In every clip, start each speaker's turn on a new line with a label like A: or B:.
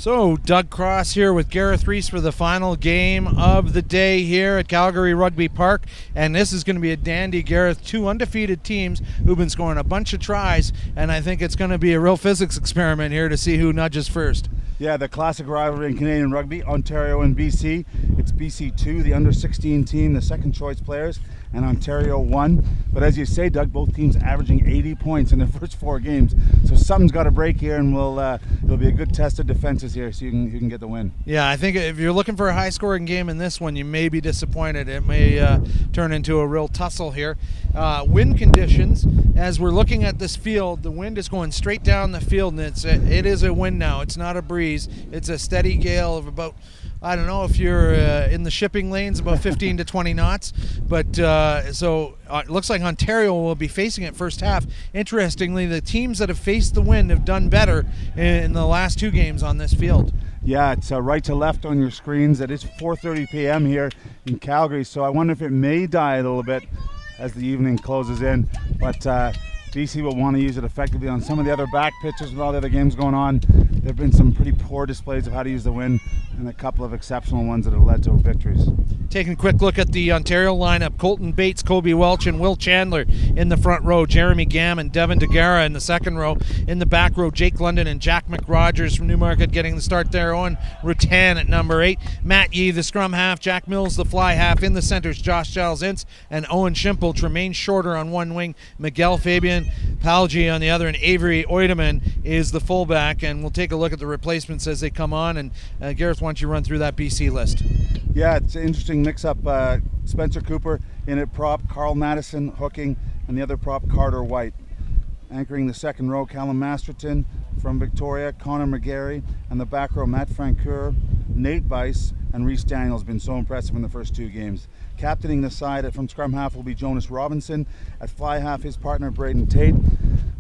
A: So, Doug Cross here with Gareth Reese for the final game of the day here at Calgary Rugby Park. And this is going to be a dandy, Gareth. Two undefeated teams who've been scoring a bunch of tries. And I think it's going to be a real physics experiment here to see who nudges first.
B: Yeah, the classic rivalry in Canadian rugby, Ontario and BC. It's BC 2, the under-16 team, the second choice players, and Ontario 1. But as you say, Doug, both teams averaging 80 points in their first 4 games. So something's got to break here, and it'll be a good test of defenses here so you can get the win.
A: Yeah, I think if you're looking for a high-scoring game in this one, you may be disappointed. It may turn into a real tussle here. Wind conditions, as we're looking at this field, the wind is going straight down the field, and it is a wind now. It's not a breeze. It's a steady gale of about, I don't know if you're in the shipping lanes, about 15 to 20 knots. But so it looks like Ontario will be facing it first half. Interestingly, the teams that have faced the wind have done better in the last 2 games on this field.
B: Yeah, it's right to left on your screens. It is 4:30 p.m. here in Calgary, so I wonder if it may die a little bit as the evening closes in. But BC will want to use it effectively on some of the other back pitches with all the other games going on. There have been some pretty poor displays of how to use the wind and a couple of exceptional ones that have led to victories.
A: Taking a quick look at the Ontario lineup, Colton Bates, Kobe Welch, and Will Chandler in the front row. Jeremy Gamm and Devin DeGara in the second row. In the back row, Jake London and Jack McRogers from Newmarket getting the start there. Owen Rutan at number 8. Matt Yee, the scrum half. Jack Mills, the fly half. In the centers, Josh Giles-Ince and Owen Schimpel. Tremaine Shorter on one wing. Miguel Fabian Palgi on the other. And Avery Oideman is the fullback. And we'll take a look at the replacements as they come on. And Gareth, why don't you run through that BC list?
B: Yeah, it's an interesting mix-up. Spencer Cooper in at prop, Carl Madison hooking, and the other prop, Carter White. Anchoring the second row, Callum Masterton from Victoria, Connor McGarry, and the back row, Matt Francoeur, Nate Bice, and Reese Daniels. Been so impressive in the first 2 games. Captaining the side from scrum half will be Jonas Robinson. At fly half, his partner Braden Tate.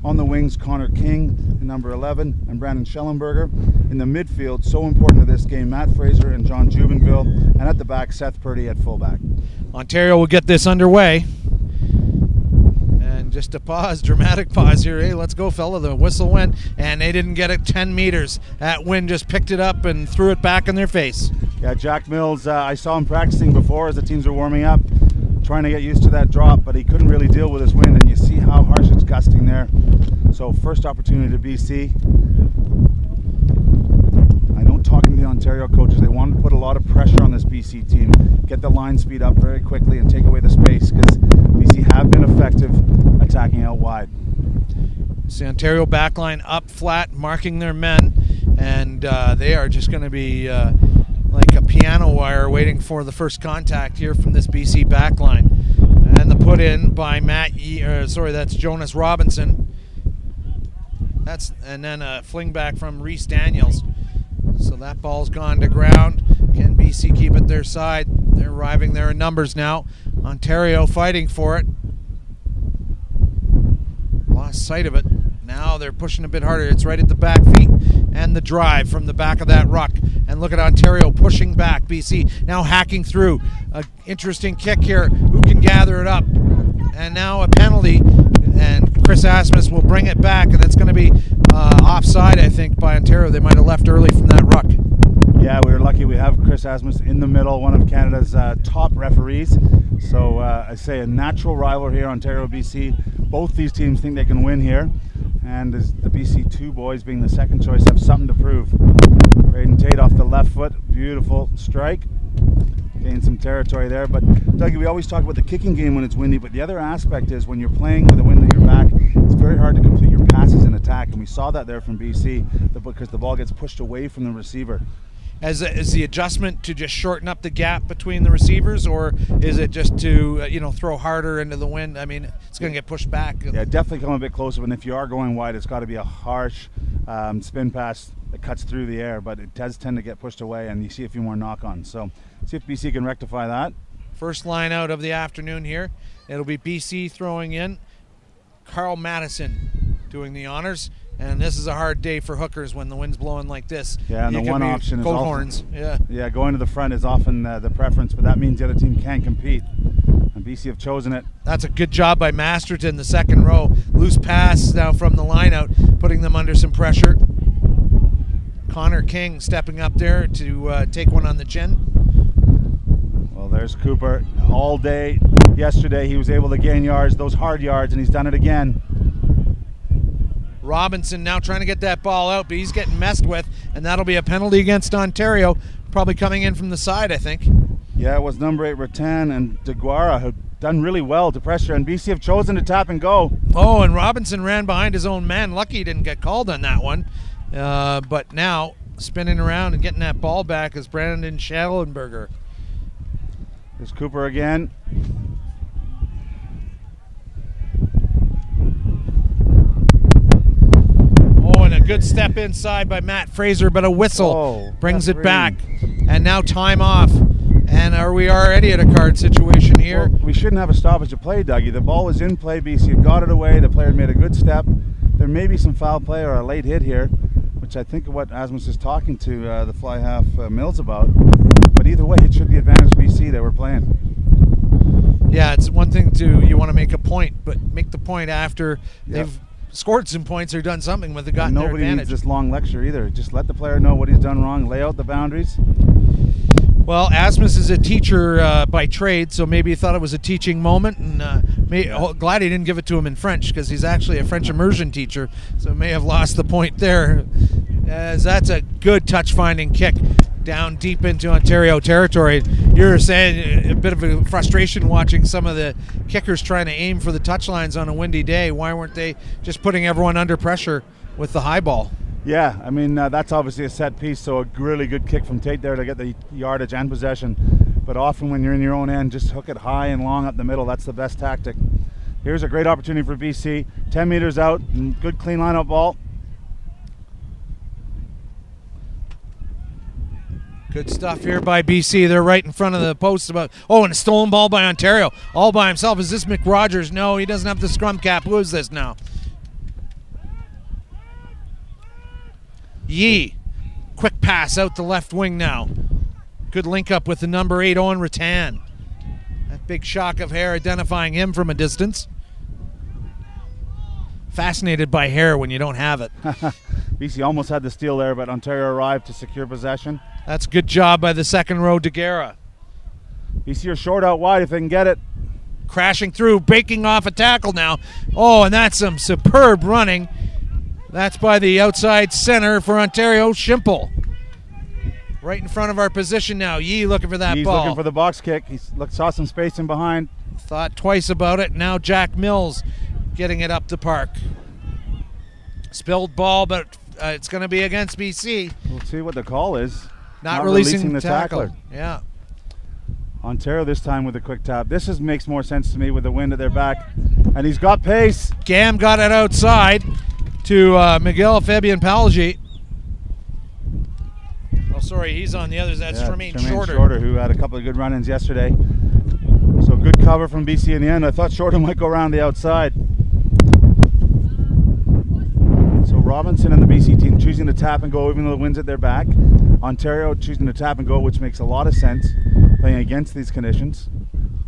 B: On the wings, Connor King, number 11, and Brandon Schellenberger. In the midfield, so important to this game, Matt Fraser and John Jubenville. And at the back, Seth Purdy at fullback.
A: Ontario will get this underway. And just a pause, dramatic pause here. Hey, let's go, fella. The whistle went, and they didn't get it 10 meters. That wind just picked it up and threw it back in their face.
B: Yeah, Jack Mills, I saw him practicing before as the teams were warming up, trying to get used to that drop, but he couldn't really deal with his wind, and you see how harsh it's gusting there. So first opportunity to BC. I know, talking to the Ontario coaches, they want to put a lot of pressure on this BC team, get the line speed up very quickly and take away the space, because BC have been effective attacking out wide.
A: The Ontario backline up flat, marking their men, and they are just going to be like a piano wire waiting for the first contact here from this BC backline. And the put in by that's Jonas Robinson. And then a fling back from Reese Daniels. So that ball's gone to ground. Can BC keep it their side? They're arriving there in numbers now. Ontario fighting for it. Lost sight of it. Now they're pushing a bit harder. It's right at the back feet. And the drive from the back of that ruck. And look at Ontario pushing back. BC now hacking through. An interesting kick here. Who can gather it up? And now a penalty. And Chris Asmus will bring it back. And it's going to be offside, I think, by Ontario. They might have left early from that ruck.
B: Yeah, we were lucky. We have Chris Asmus in the middle, one of Canada's top referees. So I say a natural rival here, Ontario-BC. Both these teams think they can win here. And as the BC2 boys, being the second choice, have something to prove. Braden Tate off the left foot, beautiful strike. Gained some territory there. But Dougie, we always talk about the kicking game when it's windy, but the other aspect is when you're playing with the wind at your back, it's very hard to complete your passes in attack. And we saw that there from BC because the ball gets pushed away from the receiver.
A: Is the adjustment to just shorten up the gap between the receivers, or is it just to throw harder into the wind? I mean, it's going to get pushed back.
B: Yeah, definitely come a bit closer. And if you are going wide, it's got to be a harsh spin pass that cuts through the air. But it does tend to get pushed away, and you see a few more knock-ons. So see if BC can rectify that.
A: First line out of the afternoon here. It'll be BC throwing in. Carl Madison doing the honors. And this is a hard day for hookers when the wind's blowing like this.
B: Yeah, and the one option is
A: goat horns.
B: Yeah, going to the front is often the preference, but that means the other team can't compete. And BC have chosen it.
A: That's a good job by Masterton, the second row. Loose pass now from the line out, putting them under some pressure. Connor King stepping up there to take one on the chin.
B: Well, there's Cooper. All day yesterday he was able to gain yards, those hard yards, and he's done it again.
A: Robinson now trying to get that ball out, but he's getting messed with, and that'll be a penalty against Ontario, probably coming in from the side, I think.
B: Yeah, it was number 8 Rattan and DeGuara who done really well to pressure, and BC have chosen to tap and go.
A: Oh, and Robinson ran behind his own man. Lucky he didn't get called on that one. But now spinning around and getting that ball back is Brandon Schallenberger.
B: There's Cooper again.
A: Oh, and a good step inside by Matt Fraser, but a whistle brings it back. And now time off. And are we already at a card situation here?
B: Well, we shouldn't have a stoppage of play, Dougie. The ball was in play. BC had got it away. The player made a good step. There may be some foul play or a late hit here, which I think what Asmus is talking to the fly half Mills about. But either way, it should be advantage BC that we're playing.
A: Yeah, it's one thing you want to make a point, but make the point after they've scored some points or done something with the gotten their advantage.
B: Nobody needs this long lecture either. Just let the player know what he's done wrong, lay out the boundaries.
A: Well, Asmus is a teacher by trade, so maybe he thought it was a teaching moment, and glad he didn't give it to him in French, because he's actually a French immersion teacher, so may have lost the point there, as that's a good touch-finding kick down deep into Ontario territory. You're saying a bit of a frustration watching some of the kickers trying to aim for the touchlines on a windy day. Why weren't they just putting everyone under pressure with the high ball?
B: Yeah, I mean, that's obviously a set piece, so a really good kick from Tate there to get the yardage and possession. But often when you're in your own end, just hook it high and long up the middle. That's the best tactic. Here's a great opportunity for BC. 10 meters out, and good clean line-up ball.
A: Good stuff here by BC. They're right in front of the post. And a stolen ball by Ontario. All by himself. Is this McRogers? No, he doesn't have the scrum cap. Who is this now? Yee. Quick pass out the left wing now. Good link up with the number 8, Owen Rattan. That big shock of hair identifying him from a distance. Fascinated by hair when you don't have it.
B: BC almost had the steal there, but Ontario arrived to secure possession.
A: That's a good job by the second row, DeGuara.
B: BC are short out wide if they can get it.
A: Crashing through, breaking off a tackle now. Oh, and that's some superb running. That's by the outside center for Ontario, Schimple. Right in front of our position now. Yee looking for that ball.
B: He's looking for the box kick. He saw some space in behind.
A: Thought twice about it. Now Jack Mills getting it up the park. Spilled ball, but it's going to be against BC.
B: We'll see what the call is.
A: Not releasing the
B: tackler.
A: Yeah.
B: Ontario this time with a quick tap. This makes more sense to me with the wind at their back. And he's got pace.
A: Gam got it outside to Miguel Fabian Palgi. Oh, sorry, he's on the others. That's Tremaine Shorter.
B: Who had a couple of good run-ins yesterday. So good cover from BC in the end. I thought Shorter might go around the outside. So Robinson and the BC team choosing to tap and go even though the wind's at their back. Ontario choosing to tap and go, which makes a lot of sense playing against these conditions.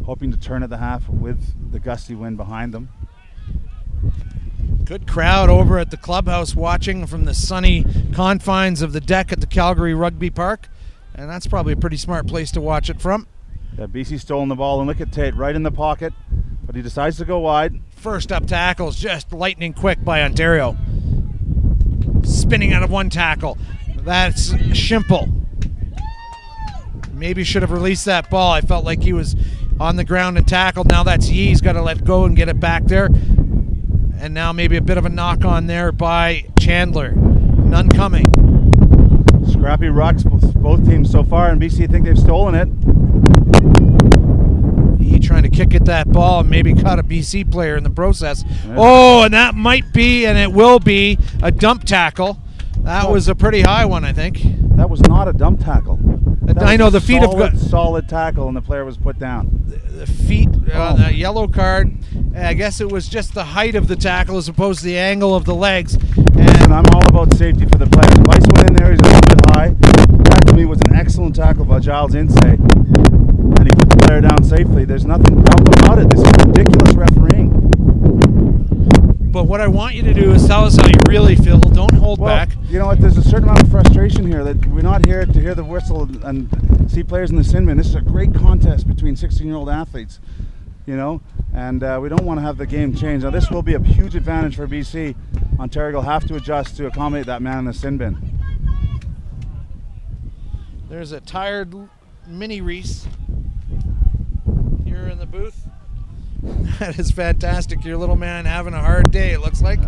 B: Hoping to turn at the half with the gusty wind behind them.
A: Good crowd over at the clubhouse watching from the sunny confines of the deck at the Calgary Rugby Park. And that's probably a pretty smart place to watch it from.
B: Yeah, BC stolen the ball, and look at Tate right in the pocket, but he decides to go wide.
A: First up tackles, just lightning quick by Ontario. Spinning out of one tackle. That's Schimple. Maybe should have released that ball. I felt like he was on the ground and tackled. Now that's Yee. He's got to let go and get it back there. And now maybe a bit of a knock on there by Chandler. None coming.
B: Scrappy rucks, both teams so far, and BC think they've stolen it.
A: He trying to kick at that ball and maybe caught a BC player in the process. Yeah. Oh, and that might be, and it will be, a dump tackle. That was a pretty high one, I think.
B: That was not a dump tackle.
A: I know the feet have got
B: solid tackle, and the player was put down.
A: The feet, the yellow card. I guess it was just the height of the tackle as opposed to the angle of the legs.
B: And I'm all about safety for the player. The Vice went in there. He's a little bit high. That to me was an excellent tackle by Giles Insay, and he put the player down safely. There's nothing dumb about it. This is ridiculous refereeing.
A: but what I want you to do is tell us how you really feel. Don't hold back.
B: You know what? There's a certain amount of frustration here that we're not here to hear the whistle and see players in the sin bin. This is a great contest between 16-year-old athletes, you know, and we don't want to have the game change. Now, this will be a huge advantage for BC. Ontario will have to adjust to accommodate that man in the sin bin.
A: There's a tired mini Reese here in the booth. That is fantastic. Your little man having a hard day, it looks like.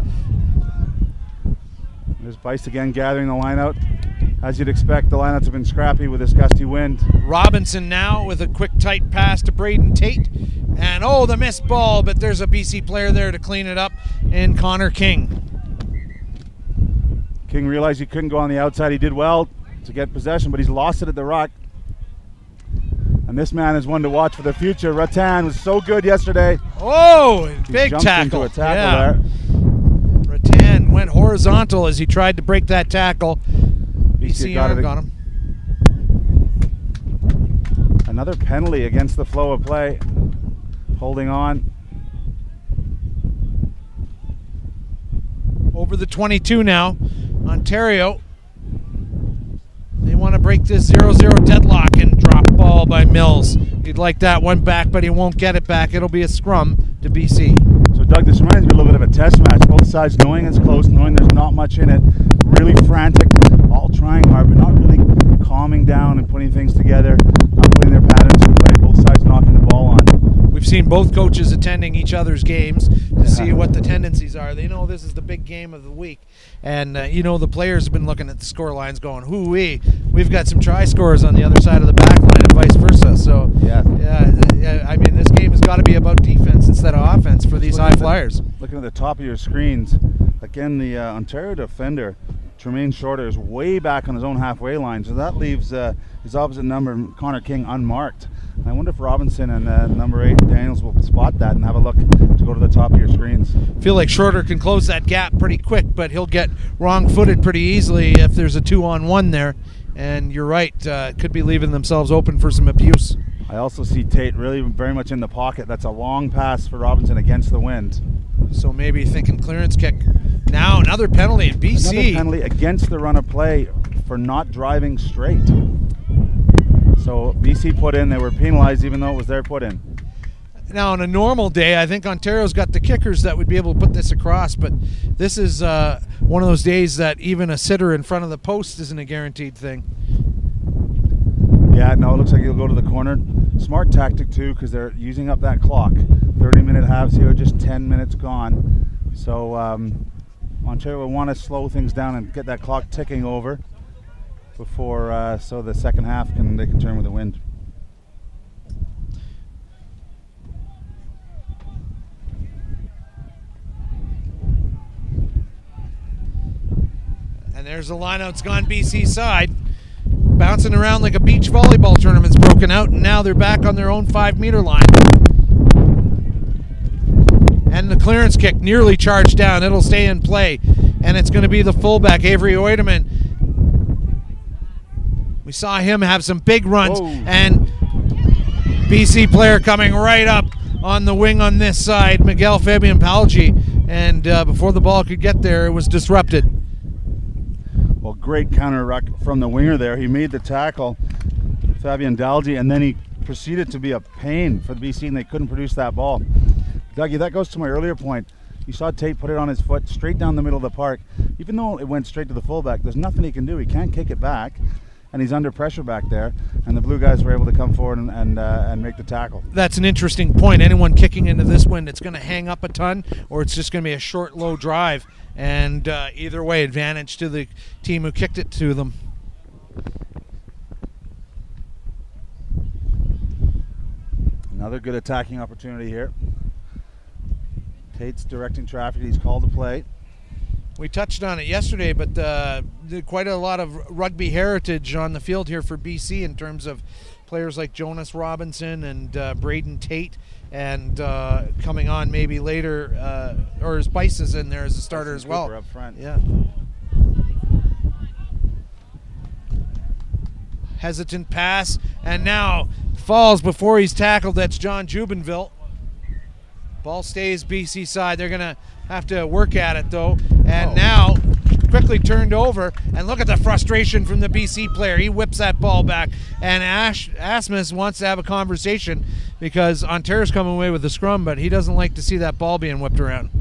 B: There's Bice again gathering the line out. As you'd expect, the lineouts have been scrappy with this gusty wind.
A: Robinson now with a quick, tight pass to Braden Tate. And oh, the missed ball, but there's a BC player there to clean it up in Connor King.
B: King realized he couldn't go on the outside. He did well to get possession, but he's lost it at the ruck. And this man is one to watch for the future. Rattan was so good yesterday.
A: Oh, big
B: jumped
A: tackle.
B: Into a tackle there.
A: Rattan went horizontal as he tried to break that tackle. BC got him.
B: Another penalty against the flow of play. Holding on.
A: Over the 22 now. Ontario. They want to break this 0-0 deadlock and drop ball by Mills. He'd like that one back, but he won't get it back. It'll be a scrum to BC.
B: So, Doug, this reminds me a little bit of a test match. Both sides knowing it's close, knowing there's not much in it. Really frantic, all trying hard, but not really calming down and putting things together, not putting their patterns in play. Both sides knocking the ball on.
A: We've seen both coaches attending each other's games to see what the tendencies are. They know this is the big game of the week. And, you know, the players have been looking at the score lines going, hoo-wee, we've got some try scorers on the other side of the back line and vice versa. So, yeah, I mean, this game has got to be about defense instead of offense for these high flyers.
B: Looking at the top of your screens, again, the Ontario defender, Tremaine Shorter, is way back on his own halfway line. So that leaves his opposite number, Connor King, unmarked. And I wonder if Robinson and number 8 Daniels will spot that and have a look to go to the top of your screens.
A: Feel like Shorter can close that gap pretty quick, but he'll get wrong-footed pretty easily if there's a 2-on-1 there. And you're right, could be leaving themselves open for some abuse.
B: I also see Tate really very much in the pocket. That's a long pass for Robinson against the wind.
A: So maybe thinking clearance kick. Now another penalty in BC.
B: Another penalty against the run of play for not driving straight. So BC put in, they were penalized even though it was their put in.
A: Now on a normal day, I think Ontario's got the kickers that would be able to put this across, but this is one of those days that even a sitter in front of the post isn't a guaranteed thing.
B: Yeah, no, it looks like he'll go to the corner. Smart tactic too, because they're using up that clock. 30-minute halves here, just 10 minutes gone. So Ontario will want to slow things down and get that clock ticking over before so the second half they can turn with the wind.
A: And there's the lineout. It's gone BC side. Bouncing around like a beach volleyball tournament's broken out, and now they're back on their own 5-meter line. And the clearance kick nearly charged down. It'll stay in play. And it's going to be the fullback, Avery Oideman. We saw him have some big runs. Whoa. And BC player coming right up on the wing on this side, Miguel Fabian Palgi. And before the ball could get there, it was disrupted.
B: Well, great counter ruck from the winger there. He made the tackle, Fabian Dalgi, and then he proceeded to be a pain for the BC, and they couldn't produce that ball. Dougie, that goes to my earlier point. You saw Tate put it on his foot straight down the middle of the park. Even though it went straight to the fullback, there's nothing he can do. He can't kick it back, and he's under pressure back there, and the Blue guys were able to come forward and make the tackle.
A: That's an interesting point. Anyone kicking into this wind, it's going to hang up a ton, or it's just going to be a short, low drive. And either way, advantage to the team who kicked it to them.
B: Another good attacking opportunity here. Tate's directing traffic. He's called a play.
A: We touched on it yesterday, but quite a lot of rugby heritage on the field here for BC in terms of players like Jonas Robinson and Braden Tate. And coming on maybe later, or his Bice is in there as a starter as well.
B: Up front.
A: Yeah. Hesitant pass, and now falls before he's tackled. That's John Jubenville. Ball stays BC side. They're going to have to work at it, though. And now quickly turned over. And look at the frustration from the BC player. He whips that ball back. And Asmus wants to have a conversation because Ontario's coming away with the scrum, but he doesn't like to see that ball being whipped around.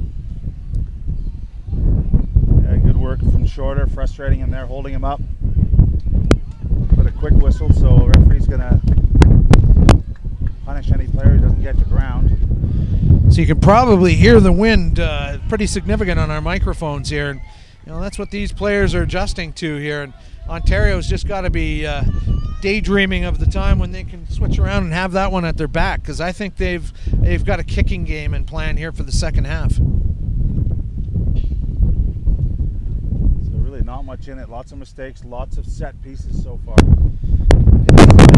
B: Yeah, good work from Shorter, frustrating him there, holding him up. But a quick whistle, so referee's going to punish any player who doesn't get to ground.
A: So you can probably hear the wind pretty significant on our microphones here. And, that's what these players are adjusting to here. And Ontario's just got to be daydreaming of the time when they can switch around and have that one at their back, because I think they've got a kicking game in plan here for the second half.
B: So really not much in it. Lots of mistakes, lots of set pieces so far.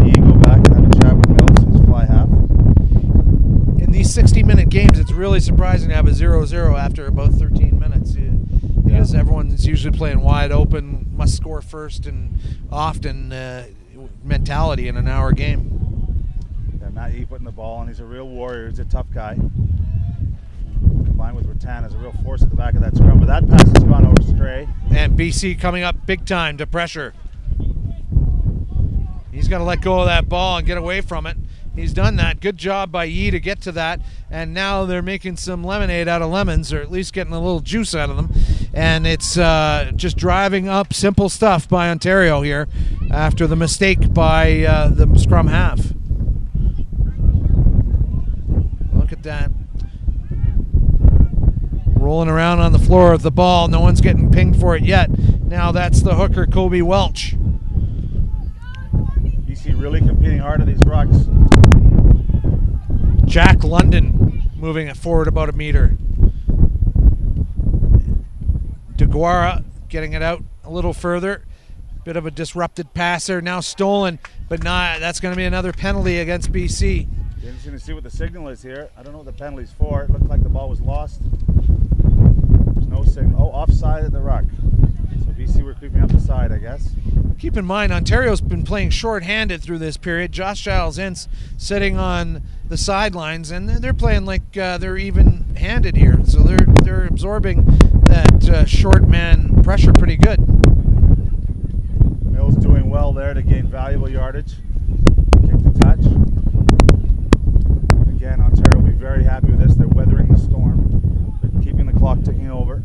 B: You go back and have a chat with Mills, his fly half.
A: In these 60-minute games, it's really surprising to have a 0-0 after about 13 minutes. Because everyone's usually playing wide open, must score first, and often mentality in an hour game.
B: Yeah, Matt Yee putting the ball on. He's a real warrior. He's a tough guy. Combined with Rattan as a real force at the back of that scrum. But that pass has gone over stray.
A: And BC coming up big time to pressure. He's got to let go of that ball and get away from it. He's done that. Good job by Yee to get to that. And now they're making some lemonade out of lemons, or at least getting a little juice out of them. And it's just driving up simple stuff by Ontario here after the mistake by the scrum half. Look at that. Rolling around on the floor of the ball. No one's getting pinged for it yet. Now that's the hooker, Kobe Welch.
B: BC really competing hard at these rucks.
A: Jack London moving it forward about a meter. DeGuara getting it out a little further. Bit of a disrupted passer. Now stolen, but not. That's going to be another penalty against BC.
B: Interesting to see what the signal is here. I don't know what the penalty's for. It looked like the ball was lost. There's no signal. Oh, offside at the ruck. So BC were creeping up the side, I guess.
A: Keep in mind, Ontario's been playing short-handed through this period. Josh Giles-Ince sitting on the sidelines, and they're playing like they're even-handed here. So they're absorbing that short man pressure pretty good.
B: Mills doing well there to gain valuable yardage. Kick the touch. Again, Ontario will be very happy with this. They're weathering the storm. They're keeping the clock ticking over.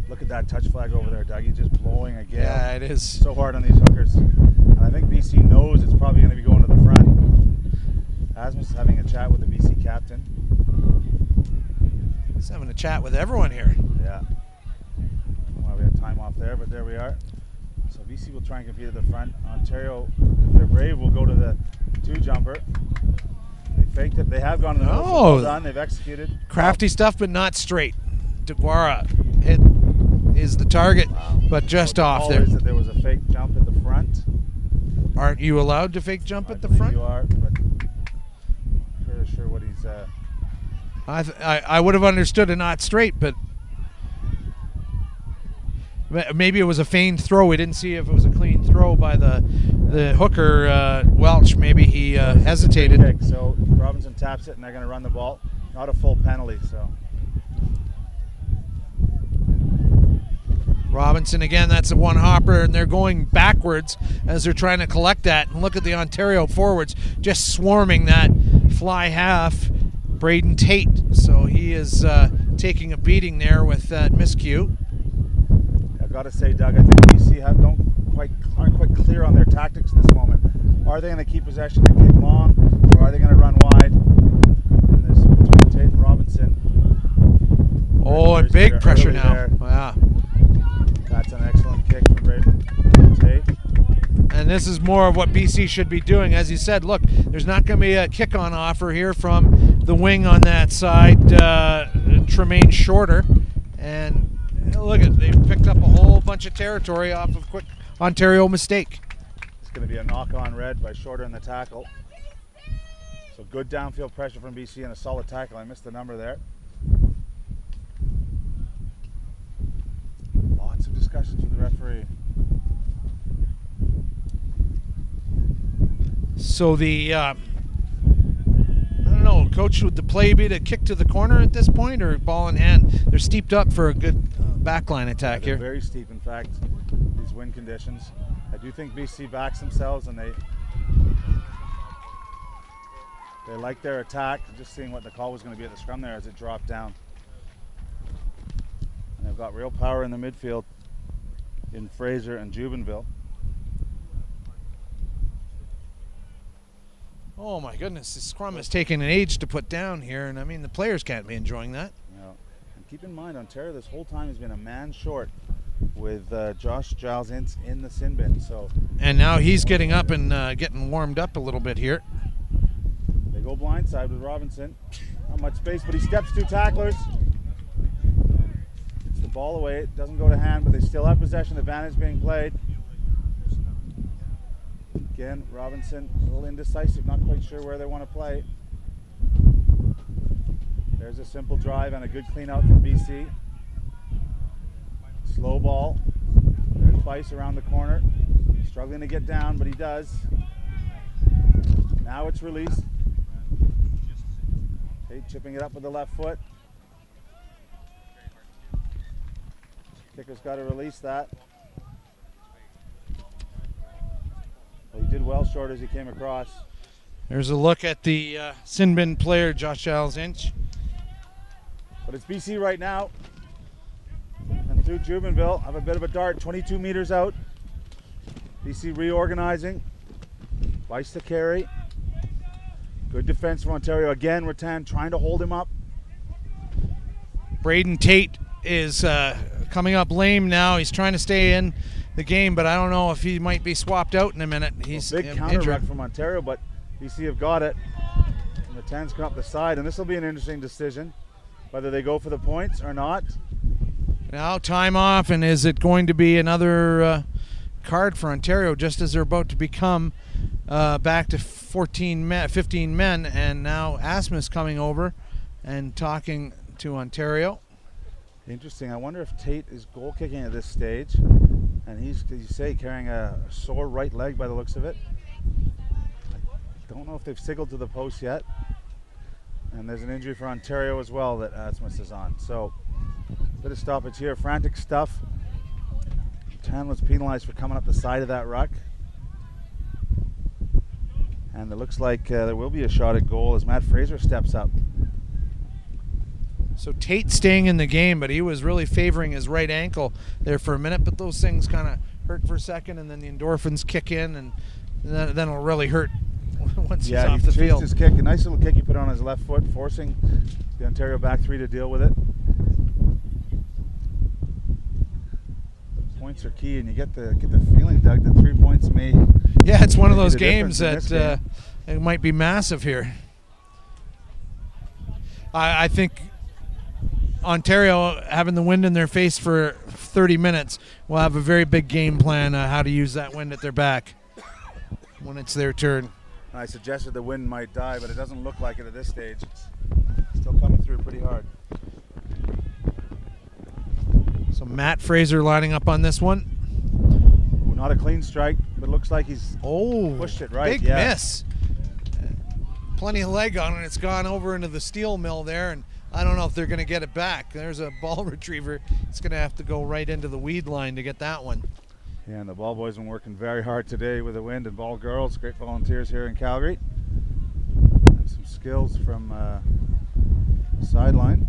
B: Look at that touch flag over there, Dougie, just blowing a gale.
A: Yeah, it is.
B: So hard on these hookers. And I think BC knows it's probably going to be going to the front. Asmus is having a chat with the BC captain.
A: He's having a chat with everyone here.
B: Yeah. Well, we had time off there, but there we are. So BC will try and compete at the front. Ontario, if they're brave, will go to the two-jumper. They faked it. They have gone to the middle. So well done. They've executed.
A: Crafty stuff, but not straight. DeGuara hit is the target, but just off there.
B: Is that there was a fake jump at the front.
A: Aren't you allowed to fake jump at the front?
B: You are, but I'm not sure what he's...
A: I would have understood a not straight, but maybe it was a feigned throw. We didn't see if it was a clean throw by the hooker, Welch. Maybe he hesitated.
B: Kick. So Robinson taps it, and they're going to run the ball. Not a full penalty, so...
A: Robinson again, that's a one hopper, and they're going backwards as they're trying to collect that. And look at the Ontario forwards just swarming that fly half, Braden Tate. So he is taking a beating there with that miscue.
B: I've got to say, Doug, I think BC aren't quite clear on their tactics in this moment. Are they going to keep possession and kick long, or are they going to run wide? And there's between Tate and Robinson.
A: Oh, and big pressure now. Wow.
B: That's an excellent kick from Braden Tate.
A: And this is more of what BC should be doing. As you said, look, there's not going to be a kick-on offer here from the wing on that side, Tremaine Shorter. And look at, they've picked up a whole bunch of territory off of quick Ontario mistake.
B: It's going to be a knock-on red by Shorter in the tackle. So good downfield pressure from BC and a solid tackle. I missed the number there. Lots of discussions with the referee. So
A: the I don't know, Coach, would the play be to kick to the corner at this point, or ball in hand? They're steeped up for a good backline attack
B: They're
A: here.
B: very steep, in fact, these wind conditions. I do think BC backs themselves, and they like their attack. Just seeing what the call was going to be at the scrum there as it dropped down. And they've got real power in the midfield in Fraser and Jubenville.
A: Oh my goodness, this scrum is taking an age to put down here, and I mean the players can't be enjoying that.
B: No. And keep in mind, Ontario this whole time has been a man short with Josh Giles in the sin bin. So,
A: and now he's getting up and getting warmed up a little bit here.
B: They go blindside with Robinson. Not much space, but he steps through tacklers. Gets the ball away. It doesn't go to hand, but they still have possession. The advantage being played. Again, Robinson a little indecisive, not quite sure where they want to play. There's a simple drive and a good clean out from BC. Slow ball. There's Bice around the corner. Struggling to get down, but he does. Now it's released. Tate chipping it up with the left foot. Kicker's got to release that. Well, he did well short as he came across.
A: There's a look at the sin bin player, Josh Giles Inch.
B: But it's BC right now. And through Jubenville, have a bit of a dart, 22 meters out. BC reorganizing. Vice to carry. Good defense from Ontario. Again, Rattan trying to hold him up.
A: Braden Tate is coming up lame now. He's trying to stay in the game, but I don't know if he might be swapped out in a minute. He's
B: a big counter ruck from Ontario, but BC have got it. And Rattan's come up the side, and this will be an interesting decision, whether they go for the points or not.
A: Now time off, and is it going to be another card for Ontario just as they're about to become back to 15 men, and now Asmus coming over and talking to Ontario.
B: Interesting. I wonder if Tate is goal kicking at this stage, and he's, as you say, carrying a sore right leg by the looks of it. I don't know if they've signaled to the post yet. And there's an injury for Ontario as well that Asmus is on. So, bit of stoppage here. Frantic stuff. Tan was penalized for coming up the side of that ruck. And it looks like there will be a shot at goal as Matt Fraser steps up.
A: So Tate staying in the game, but he was really favoring his right ankle there for a minute, but those things kind of hurt for a second, and then the endorphins kick in, and then it'll really hurt once he's off the field.
B: His kick, a nice little kick he put on his left foot, forcing the Ontario back three to deal with it. The points are key, and you get the feeling, Doug, that 3 points may.
A: Yeah, it's one of those games that it might be massive here. I think Ontario, having the wind in their face for 30 minutes, will have a very big game plan how to use that wind at their back when it's their turn.
B: I suggested the wind might die, but it doesn't look like it at this stage. It's still coming through pretty hard.
A: So Matt Fraser lining up on this one.
B: Ooh, not a clean strike, but it looks like he's pushed it right.
A: Big miss. Plenty of leg on it. It's gone over into the steel mill there, and I don't know if they're going to get it back. There's a ball retriever. It's going to have to go right into the weed line to get that one.
B: Yeah, and the ball boys have been working very hard today with the wind, and ball girls, great volunteers here in Calgary. And some skills from sideline.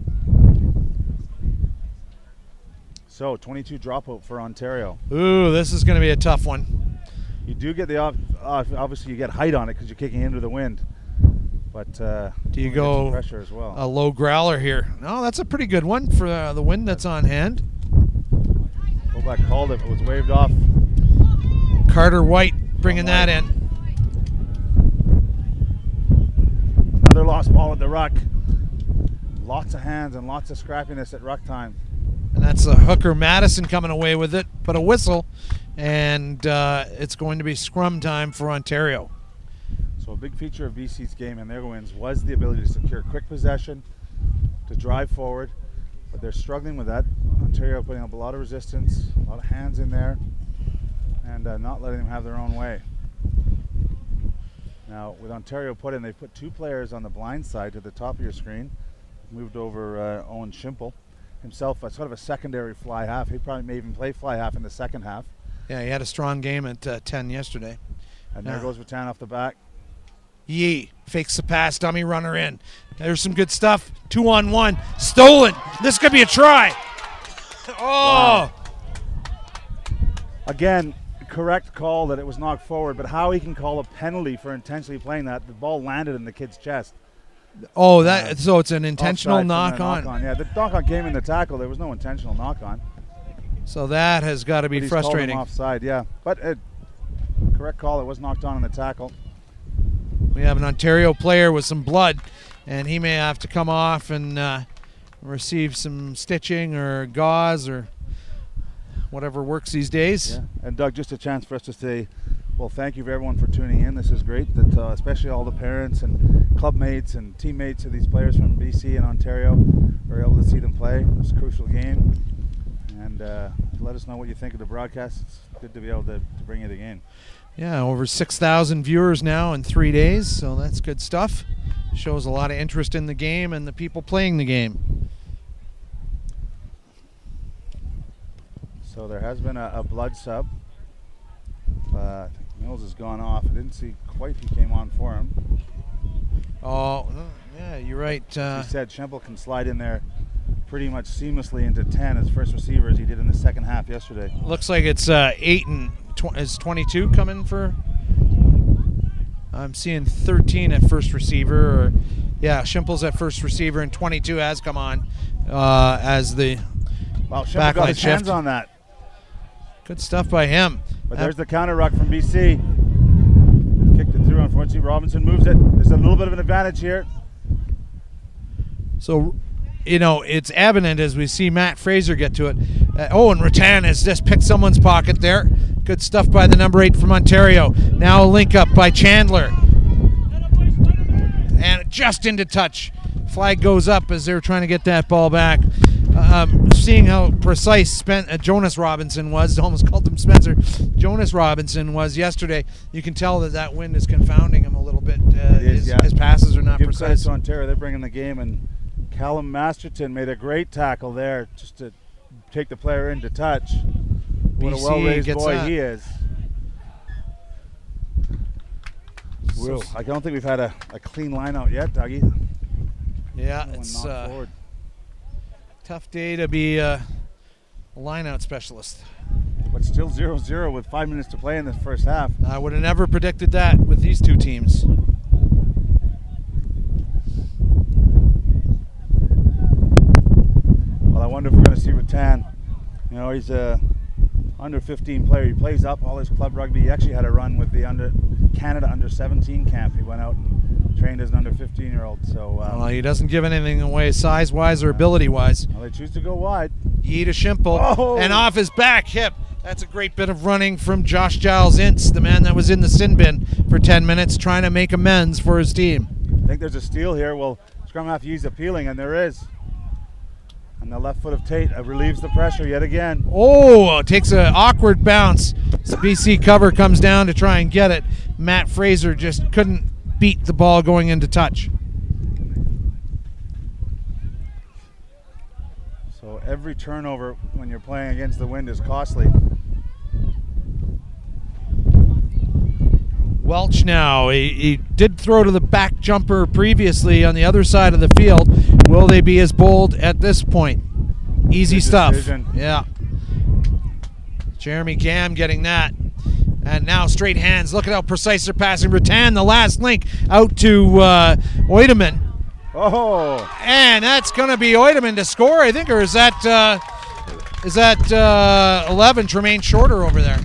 B: So 22 dropout for Ontario.
A: Ooh, this is going to be a tough one.
B: You do get the obviously you get height on it because you're kicking into the wind. But
A: do you go
B: pressure as well?
A: A low growler here? No, that's a pretty good one for the wind that's on hand.
B: Fullback called it, but was waved off.
A: Carter White bringing that in.
B: Another lost ball at the ruck. Lots of hands and lots of scrappiness at ruck time.
A: And that's a hooker Madison coming away with it, but a whistle, and it's going to be scrum time for Ontario.
B: So a big feature of BC's game and their wins was the ability to secure quick possession, to drive forward, but they're struggling with that. Ontario putting up a lot of resistance, a lot of hands in there, and not letting them have their own way. Now, with Ontario put in, they've put 2 players on the blind side to the top of your screen. Moved over Owen Schimple. Himself, sort of a secondary fly half. He probably may even play fly half in the second half.
A: Yeah, he had a strong game at 10 yesterday.
B: And there goes Rattan off the back.
A: Yee fakes the pass, dummy runner in. There's some good stuff. 2-on-1, stolen. This could be a try. Oh!
B: Wow. Again, correct call that it was knocked forward, but how he can call a penalty for intentionally playing that? The ball landed in the kid's chest.
A: Oh, so it's an intentional knock-on.
B: Yeah, the knock-on came in the tackle. There was no intentional knock-on.
A: So that has got to be frustrating.
B: Called him offside, yeah. But correct call. It was knocked on in the tackle.
A: We have an Ontario player with some blood, and he may have to come off and receive some stitching or gauze or whatever works these days.
B: Yeah. And Doug, just a chance for us to say, well, thank you for everyone for tuning in. This is great, that especially all the parents and clubmates and teammates of these players from BC and Ontario were able to see them play. It was a crucial game. And let us know what you think of the broadcast. It's good to be able to bring you the game.
A: Yeah, over 6,000 viewers now in 3 days, so that's good stuff. Shows a lot of interest in the game and the people playing the game.
B: So there has been a blood sub. I think Mills has gone off. I didn't see quite who came on for him.
A: Oh, yeah, you're right.
B: He said Schimple can slide in there pretty much seamlessly into 10 as first receiver as he did in the second half yesterday.
A: Looks like it's 8 and is 22 coming for. I'm seeing 13 at first receiver. Or, yeah, Schimple's at first receiver and 22 has come on as the
B: Schimple got his hands on that.
A: Good stuff by him.
B: But there's the counter ruck from BC. They've kicked it through. Unfortunately, Robinson moves it. There's a little bit of an advantage here.
A: So, you know, it's evident as we see Matt Fraser get to it. And Rattan has just picked someone's pocket there. Good stuff by the number 8 from Ontario. Now a link up by Chandler. And just into touch. Flag goes up as they're trying to get that ball back. Seeing how precise Jonas Robinson was, almost called him Spencer, Jonas Robinson was yesterday, you can tell that wind is confounding him a little bit. His passes are not
B: Give
A: precise.
B: Credit to Ontario, they're bringing the game, and Callum Masterton made a great tackle there just to take the player into touch. What a well-raised boy he is. I don't think we've had a clean line out yet, Dougie.
A: Yeah, it's tough day to be a line-out specialist.
B: But still 0-0 with 5 minutes to play in the first half.
A: I would have never predicted that with these two teams.
B: Well, I wonder if we're going to see Rattan. You know, he's a under 15 player. He plays up all his club rugby. He actually had a run with the Canada under 17 camp. He went out and trained as an under 15-year-old. So
A: well, he doesn't give anything away size-wise or ability-wise.
B: Well, they choose to go wide.
A: Yee to Schimple, and off his back hip. That's a great bit of running from Josh Giles Ince, the man that was in the sin bin for 10 minutes trying to make amends for his team.
B: I think there's a steal here. Well, scrum half Yee's appealing, and there is. And the left foot of Tate relieves the pressure yet again.
A: Oh, takes an awkward bounce. BC cover comes down to try and get it. Matt Fraser just couldn't beat the ball going into touch.
B: So every turnover when you're playing against the wind is costly.
A: Welch now, he did throw to the back jumper previously on the other side of the field. Will they be as bold at this point? Easy stuff. Decision. Yeah. Jeremy Gam getting that. And now straight hands. Look at how precise they're passing. Rattan, the last link, out to Oideman.
B: Oh.
A: And that's going to be Oideman to score, I think, or is that 11, Tremaine Shorter over there?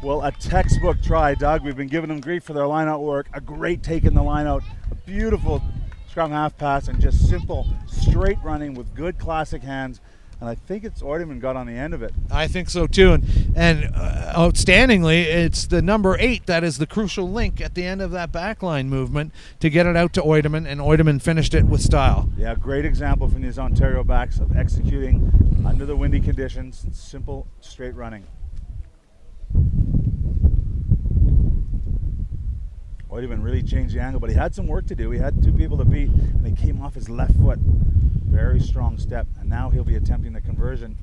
B: Well, a textbook try, Doug. We've been giving them grief for their line-out work. A great take in the line-out. A beautiful scrum half pass and just simple, straight running with good classic hands. And I think it's Oideman got on the end of it.
A: I think so too. And outstandingly, it's the number 8 that is the crucial link at the end of that backline movement to get it out to Oideman, and Oideman finished it with style.
B: Yeah, great example from these Ontario backs of executing under the windy conditions, simple, straight running. Oideman really changed the angle, but he had some work to do. He had 2 people to beat, and he came off his left foot. Very strong step, and now he'll be attempting the conversion.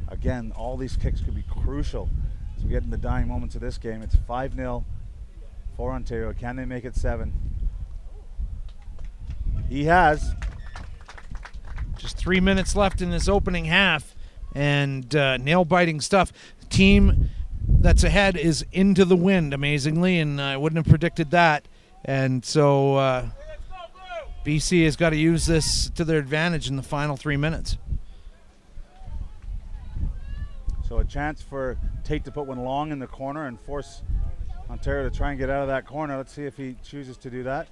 B: Again, all these kicks could be crucial as we get in the dying moments of this game. It's 5-0 for Ontario. Can they make it 7? He has.
A: Just 3 minutes left in this opening half, and nail-biting stuff. The team that's ahead is into the wind, amazingly, and I wouldn't have predicted that. And so BC has got to use this to their advantage in the final 3 minutes.
B: So a chance for Tate to put one long in the corner and force Ontario to try and get out of that corner. Let's see if he chooses to do that.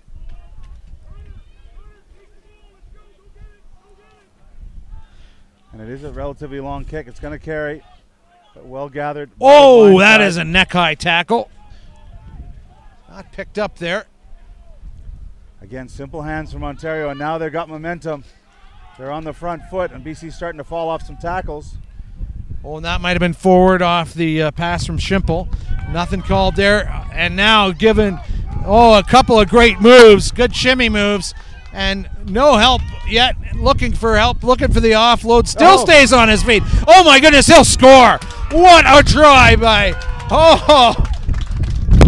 B: And it is a relatively long kick. It's going to carry, but well gathered.
A: Oh, that is a neck-high tackle. Not picked up there.
B: Again, simple hands from Ontario, and now they've got momentum. They're on the front foot, and BC's starting to fall off some tackles.
A: Oh, and that might have been forward off the pass from Schimple. Nothing called there. And now given, a couple of great moves, good shimmy moves, and no help yet. Looking for help, looking for the offload. Still stays on his feet. Oh, my goodness, he'll score. What a try by,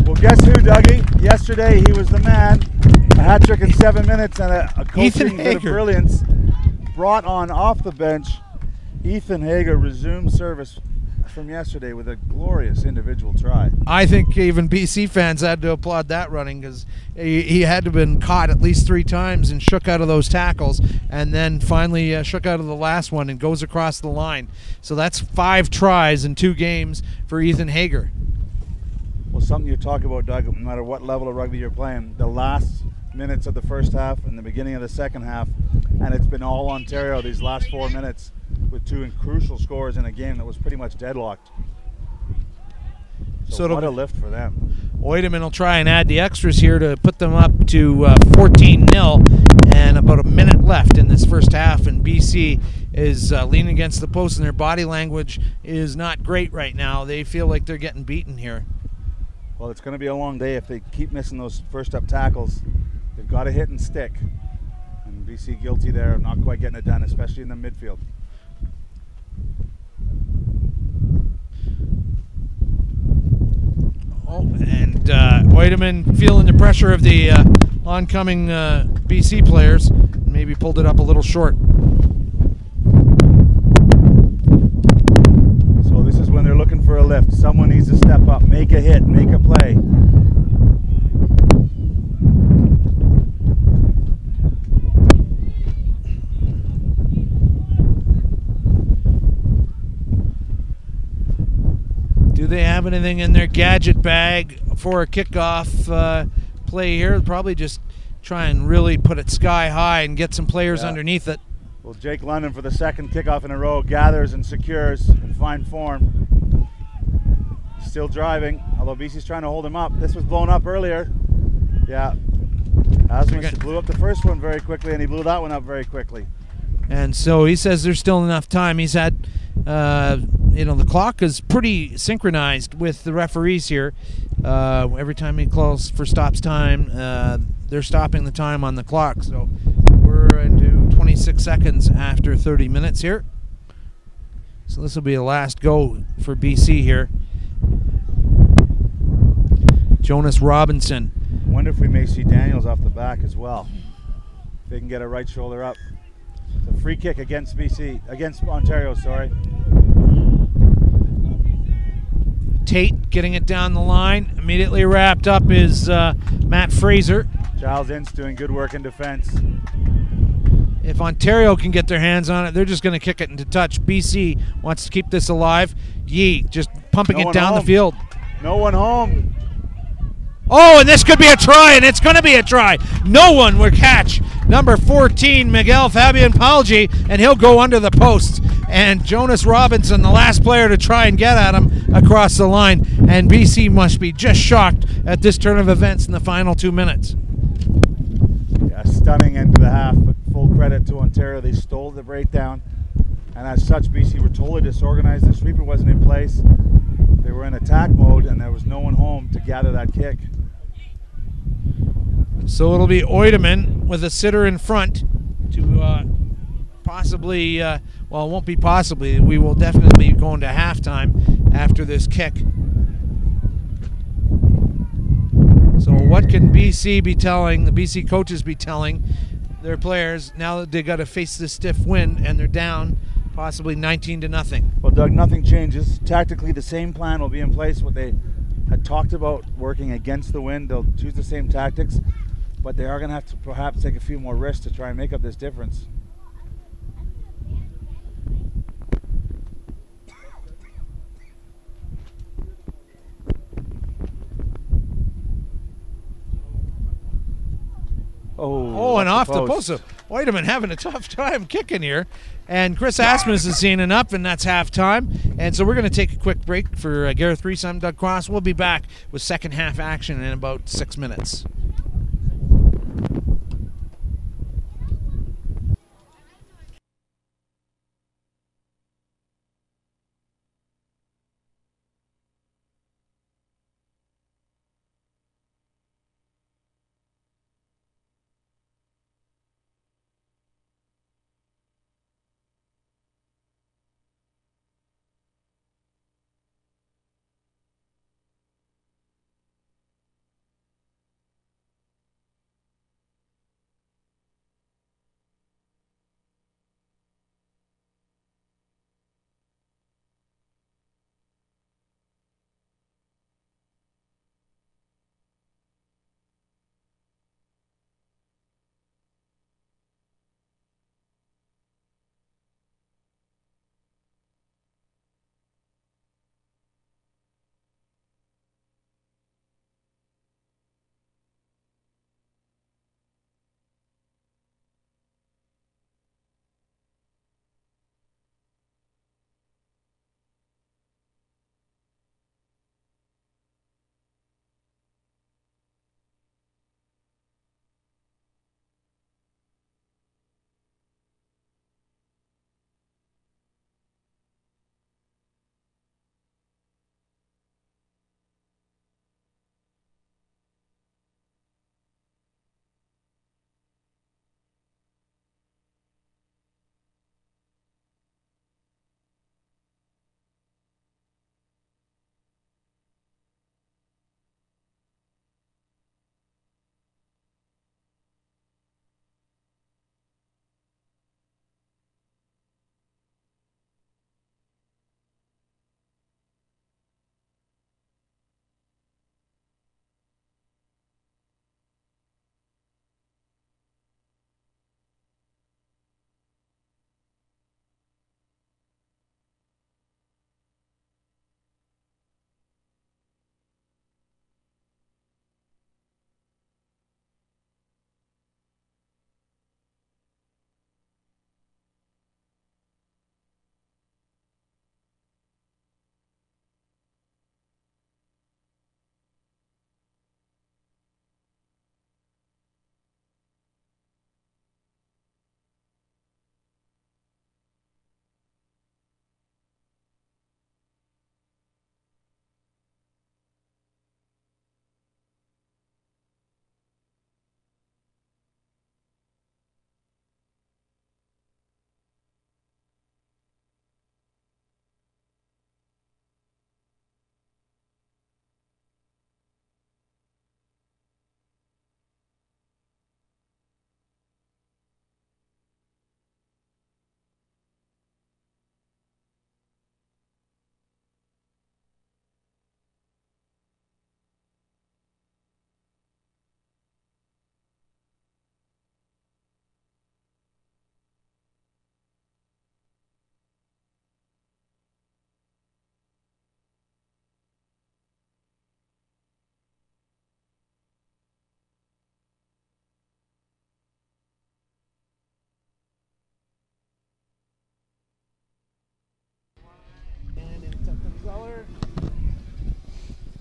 B: Well, guess who, Dougie? Yesterday he was the man. A hat trick in 7 minutes and a coaching bit of brilliance brought on off the bench. Ethan Hager resumed service from yesterday with a glorious individual try.
A: I think even BC fans had to applaud that running, because he had to have been caught at least 3 times and shook out of those tackles, and then finally shook out of the last one and goes across the line. So that's 5 tries in 2 games for Ethan Hager.
B: Well, something you talk about, Doug, no matter what level of rugby you're playing, the last minutes of the first half and the beginning of the second half, and it's been all Ontario these last 4 minutes with 2 crucial scores in a game that was pretty much deadlocked. So what a lift for them.
A: Oideman will try and add the extras here to put them up to 14-0, and about a minute left in this first half, and BC is leaning against the post, and their body language is not great right now. They feel like they're getting beaten here.
B: Well, it's going to be a long day if they keep missing those first-up tackles. They've got to hit and stick. And BC guilty there of not quite getting it done, especially in the midfield.
A: Oh, and Oideman feeling the pressure of the oncoming BC players, maybe pulled it up a little short.
B: So this is when they're looking for a lift. Someone needs to step up, make a hit, make a play.
A: Do they have anything in their gadget bag for a kickoff play here? Probably just try and really put it sky high and get some players underneath it.
B: Well, Jake London, for the second kickoff in a row, gathers and secures in fine form. Still driving, although BC's trying to hold him up. This was blown up earlier. Yeah, Asmus blew up the first one very quickly, and he blew that one up very quickly.
A: And so he says there's still enough time. He's had, the clock is pretty synchronized with the referees here. Every time he calls for stops time, they're stopping the time on the clock. So we're into 26 seconds after 30 minutes here. So this will be a last go for BC here. Jonas Robinson.
B: I wonder if we may see Daniels off the back as well. If they can get a right shoulder up. It's a free kick against Ontario, sorry.
A: Tate getting it down the line. Immediately wrapped up is Matt Fraser.
B: Giles Ince doing good work in defense.
A: If Ontario can get their hands on it, they're just going to kick it into touch. BC wants to keep this alive. Yee just pumping it down the field.
B: No one home.
A: Oh, and this could be a try, and it's going to be a try. No one will catch number 14, Miguel Fabian Palgi, and he'll go under the post. And Jonas Robinson, the last player to try and get at him across the line. And BC must be just shocked at this turn of events in the final 2 minutes.
B: Yeah, stunning end to the half, but full credit to Ontario. They stole the breakdown. And as such, BC were totally disorganized. The sweeper wasn't in place. They were in attack mode, and there was no one home to gather that kick.
A: So it'll be Oideman with a sitter in front to possibly, well, it won't be possibly, we will definitely be going to halftime after this kick. So what can BC be telling, the BC coaches be telling their players now that they got to face this stiff wind and they're down possibly 19-0?
B: Well, Doug, nothing changes. Tactically, the same plan will be in place. What they had talked about working against the wind, they'll choose the same tactics, but they are going to have to perhaps take a few more risks to try and make up this difference.
A: Oh, and off the post. So Oideman having a tough time kicking here. And Chris Asmus has seen enough, and that's halftime. And so we're going to take a quick break for Gareth Reese. I'm Doug Cross. We'll be back with second half action in about 6 minutes.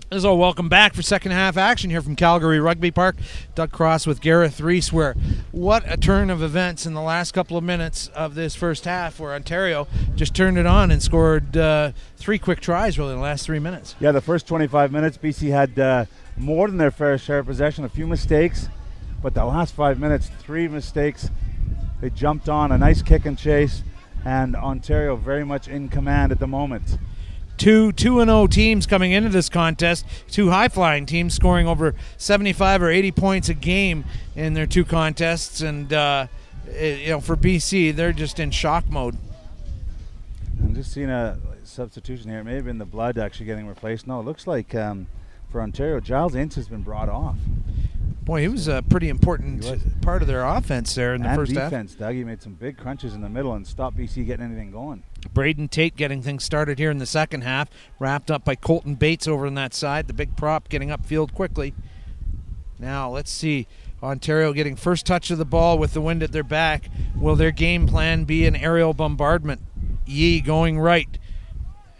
A: So welcome back for second half action here from Calgary Rugby Park. Doug Cross with Gareth Reese, where what a turn of events in the last couple of minutes of this first half, where Ontario just turned it on and scored 3 quick tries really in the last 3 minutes.
B: Yeah, the first 25 minutes, BC had more than their fair share of possession, a few mistakes, but the last 5 minutes, 3 mistakes. They jumped on a nice kick and chase, and Ontario very much in command at the moment.
A: Two 2-0 teams coming into this contest, two high-flying teams scoring over 75 or 80 points a game in their two contests, and for BC, they're just in shock mode.
B: I'm just seeing a substitution here. It may have been the blood actually getting replaced. No, it looks like for Ontario, Giles Ince has been brought off.
A: Boy, he was a pretty important part of their offense there in the first half.
B: And defense, Dougie made some big crunches in the middle and stopped BC getting anything going.
A: Braden Tate getting things started here in the second half, wrapped up by Colton Bates over on that side, the big prop getting upfield quickly. Now let's see, Ontario getting first touch of the ball with the wind at their back. Will their game plan be an aerial bombardment? Yee going right.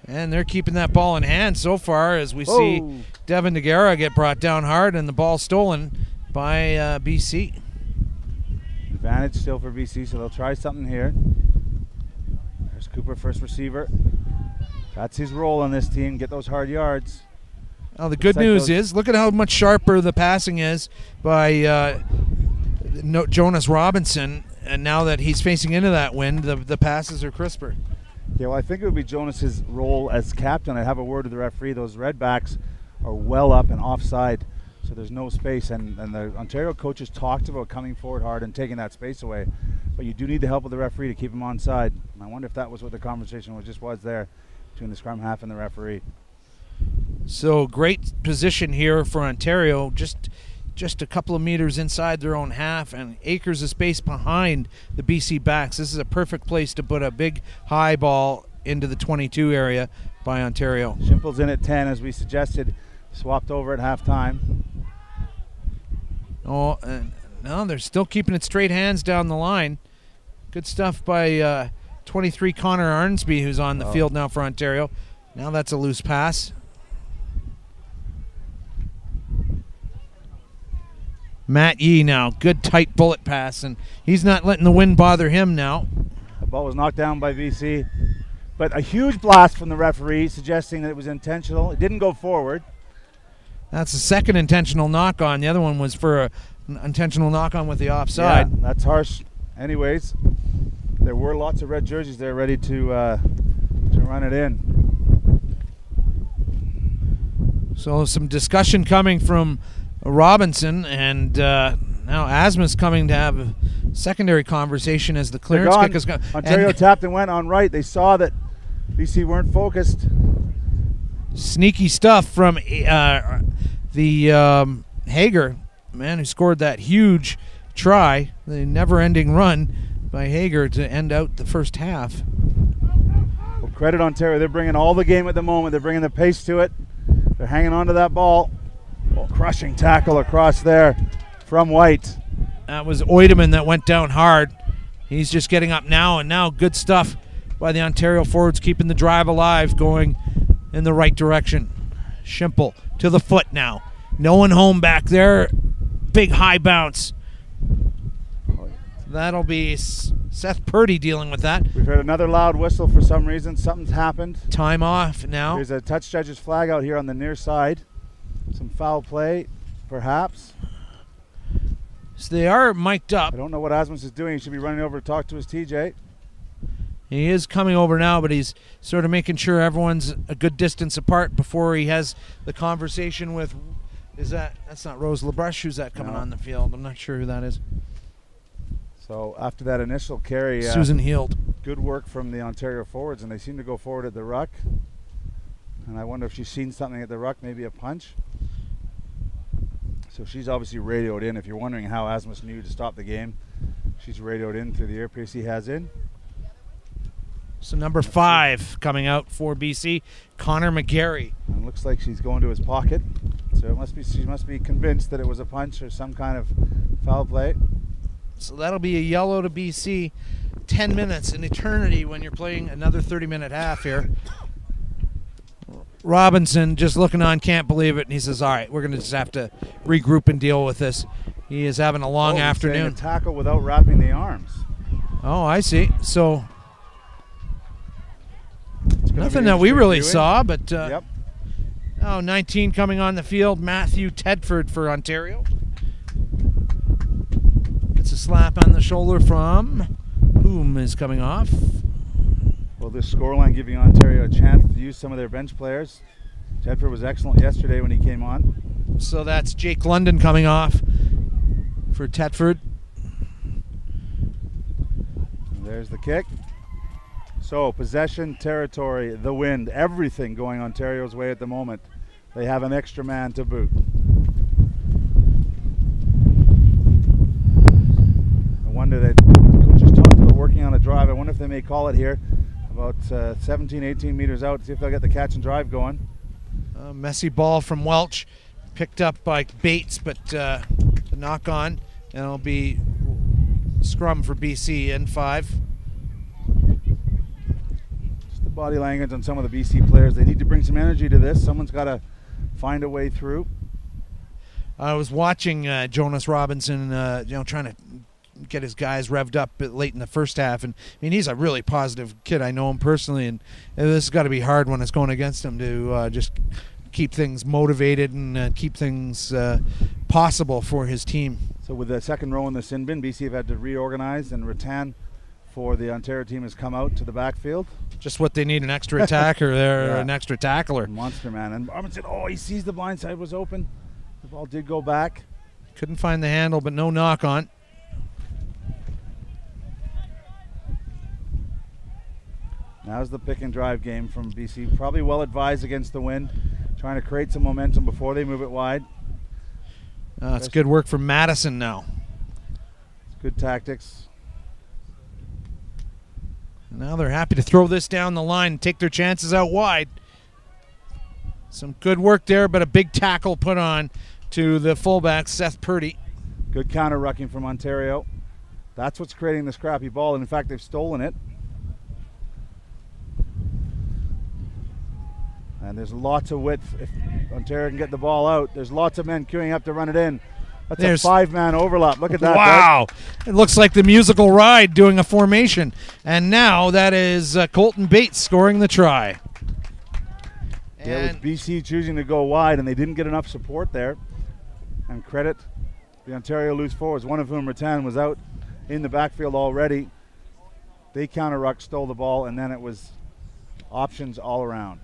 A: And they're keeping that ball in hand so far as we see Devin DeGuerra get brought down hard and the ball stolen by BC.
B: Advantage still for BC, so they'll try something here. There's Cooper, first receiver. That's his role on this team, get those hard yards.
A: Well, the good news is, look at how much sharper the passing is by Jonas Robinson, and now that he's facing into that wind, the passes are crisper.
B: Yeah, well, I think it would be Jonas's role as captain. I have a word with the referee. Those redbacks are well up and offside, so there's no space. And the Ontario coaches talked about coming forward hard and taking that space away. But you do need the help of the referee to keep him onside. And I wonder if that was what the conversation was there between the scrum half and the referee.
A: So great position here for Ontario, just a couple of meters inside their own half and acres of space behind the BC backs. This is a perfect place to put a big high ball into the 22 area by Ontario.
B: Shimple's in at 10 as we suggested, swapped over at halftime.
A: Oh, no, they're still keeping it straight hands down the line. Good stuff by 23 Connor Arnsby, who's on the field now for Ontario. Now that's a loose pass. Matt Yee now, good tight bullet pass, and he's not letting the wind bother him now.
B: The ball was knocked down by BC, but a huge blast from the referee suggesting that it was intentional. It didn't go forward.
A: That's the second intentional knock-on. The other one was for an intentional knock-on with the offside.
B: Yeah, that's harsh. Anyways, there were lots of red jerseys there ready to run it in.
A: So some discussion coming from Robinson, and now Asma's coming to have a secondary conversation as the clearance kick is going.
B: Ontario tapped and went on right. They saw that BC weren't focused.
A: Sneaky stuff from the Hager, man, who scored that huge try, the never-ending run by Hager to end out the first half.
B: Well, credit Ontario. They're bringing all the game at the moment. They're bringing the pace to it. They're hanging on to that ball. Oh, crushing tackle across there from White.
A: That was Oideman that went down hard. He's just getting up now, and now good stuff by the Ontario forwards, keeping the drive alive, going in the right direction. Schimple to the foot now. No one home back there. Big high bounce. That'll be Seth Purdy dealing with that.
B: We've heard another loud whistle for some reason. Something's happened.
A: Time off now.
B: There's a touch judge's flag out here on the near side. Some foul play, perhaps.
A: So they are mic'd up.
B: I don't know what Asmus is doing. He should be running over to talk to his TJ.
A: He is coming over now, but he's sort of making sure everyone's a good distance apart before he has the conversation with, that's not Rose LaBrush, who's that coming on the field? I'm not sure who that is.
B: So after that initial carry,
A: Susan Heald.
B: Good work from the Ontario forwards, and they seem to go forward at the ruck. And I wonder if she's seen something at the ruck, maybe a punch. So she's obviously radioed in. If you're wondering how Asmus knew to stop the game, she's radioed in through the earpiece he has in.
A: So number 5 coming out for BC, Connor McGarry.
B: And looks like she's going to his pocket. So she must be convinced that it was a punch or some kind of foul play.
A: So that'll be a yellow to BC. 10 minutes, an eternity when you're playing another 30-minute half here. Robinson just looking on, can't believe it, and he says, all right, we're going to just have to regroup and deal with this. He is having a long afternoon.
B: A tackle without wrapping the arms.
A: Oh, I see. So nothing that we really saw, but
B: yep.
A: 19 coming on the field, Matthew Tedford for Ontario. Gets a slap on the shoulder from whom is coming off.
B: Will this scoreline giving Ontario a chance to use some of their bench players? Tedford was excellent yesterday when he came on.
A: So that's Jake London coming off for Thetford.
B: There's the kick. So possession, territory, the wind, everything going Ontario's way at the moment. They have an extra man to boot. I wonder that coach just talked about working on a drive. I wonder if they may call it here about 17, 18 meters out, see if they'll get the catch and drive going.
A: A messy ball from Welch, picked up by Bates, but the knock on, and it'll be scrum for BC in 5.
B: Just the body language on some of the BC players. They need to bring some energy to this. Someone's got to find a way through.
A: I was watching Jonas Robinson, trying to get his guys revved up late in the first half, and I mean he's a really positive kid. I know him personally, and this has got to be hard when it's going against him to just keep things motivated and keep things possible for his team.
B: So with the second row in the sin bin, BC have had to reorganize, and Rattan for the Ontario team has come out to the backfield.
A: Just what they need, an extra attacker there,
B: Yeah.
A: An extra tackler.
B: Monster man. And Robinson, he sees the blind side was open. The ball did go back.
A: Couldn't find the handle, but no knock on.
B: Now's the pick and drive game from BC. Probably well advised against the wind, trying to create some momentum before they move it wide.
A: It's good work from Madison now.
B: It's good tactics.
A: Now they're happy to throw this down the line and take their chances out wide. Some good work there, but a big tackle put on to the fullback, Seth Purdy.
B: Good counter rucking from Ontario. That's what's creating the scrappy ball, and in fact they've stolen it. And there's lots of width. If Ontario can get the ball out, there's lots of men queuing up to run it in. That's a 5-man overlap. Look at that.
A: Wow. Doug. It looks like the musical ride doing a formation. And now that is Colton Bates scoring the try.
B: Yeah, it was BC choosing to go wide, and they didn't get enough support there. And credit the Ontario loose forwards, one of whom, Rattan, was out in the backfield already. They counter-rucked, stole the ball, and then it was options all around.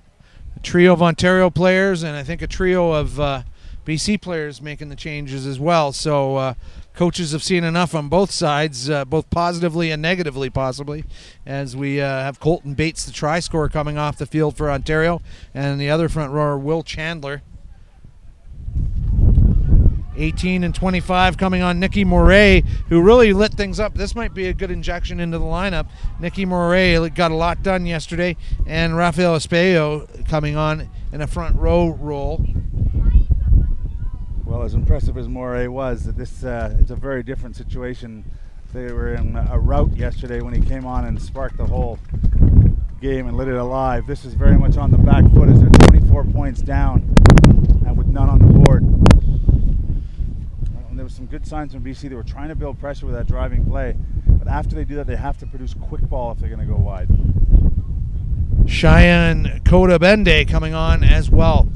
A: A trio of Ontario players and I think a trio of BC players making the changes as well. So coaches have seen enough on both sides, both positively and negatively possibly, as we have Colton Bates, the try scorer, coming off the field for Ontario, and the other front rower, Will Chandler. 18 and 25 coming on Nicky Moray, who really lit things up. This might be a good injection into the lineup. Nicky Moray got a lot done yesterday, and Rafael Espejo coming on in a front row role.
B: Well, as impressive as Moray was, this it's a very different situation. They were in a rout yesterday when he came on and sparked the whole game and lit it alive. This is very much on the back foot as they're 24 points down and with none on the board. And there was some good signs from BC. They were trying to build pressure with that driving play. But after they do that, they have to produce quick ball if they're going to go wide.
A: Cheyenne Kodabende coming on as well.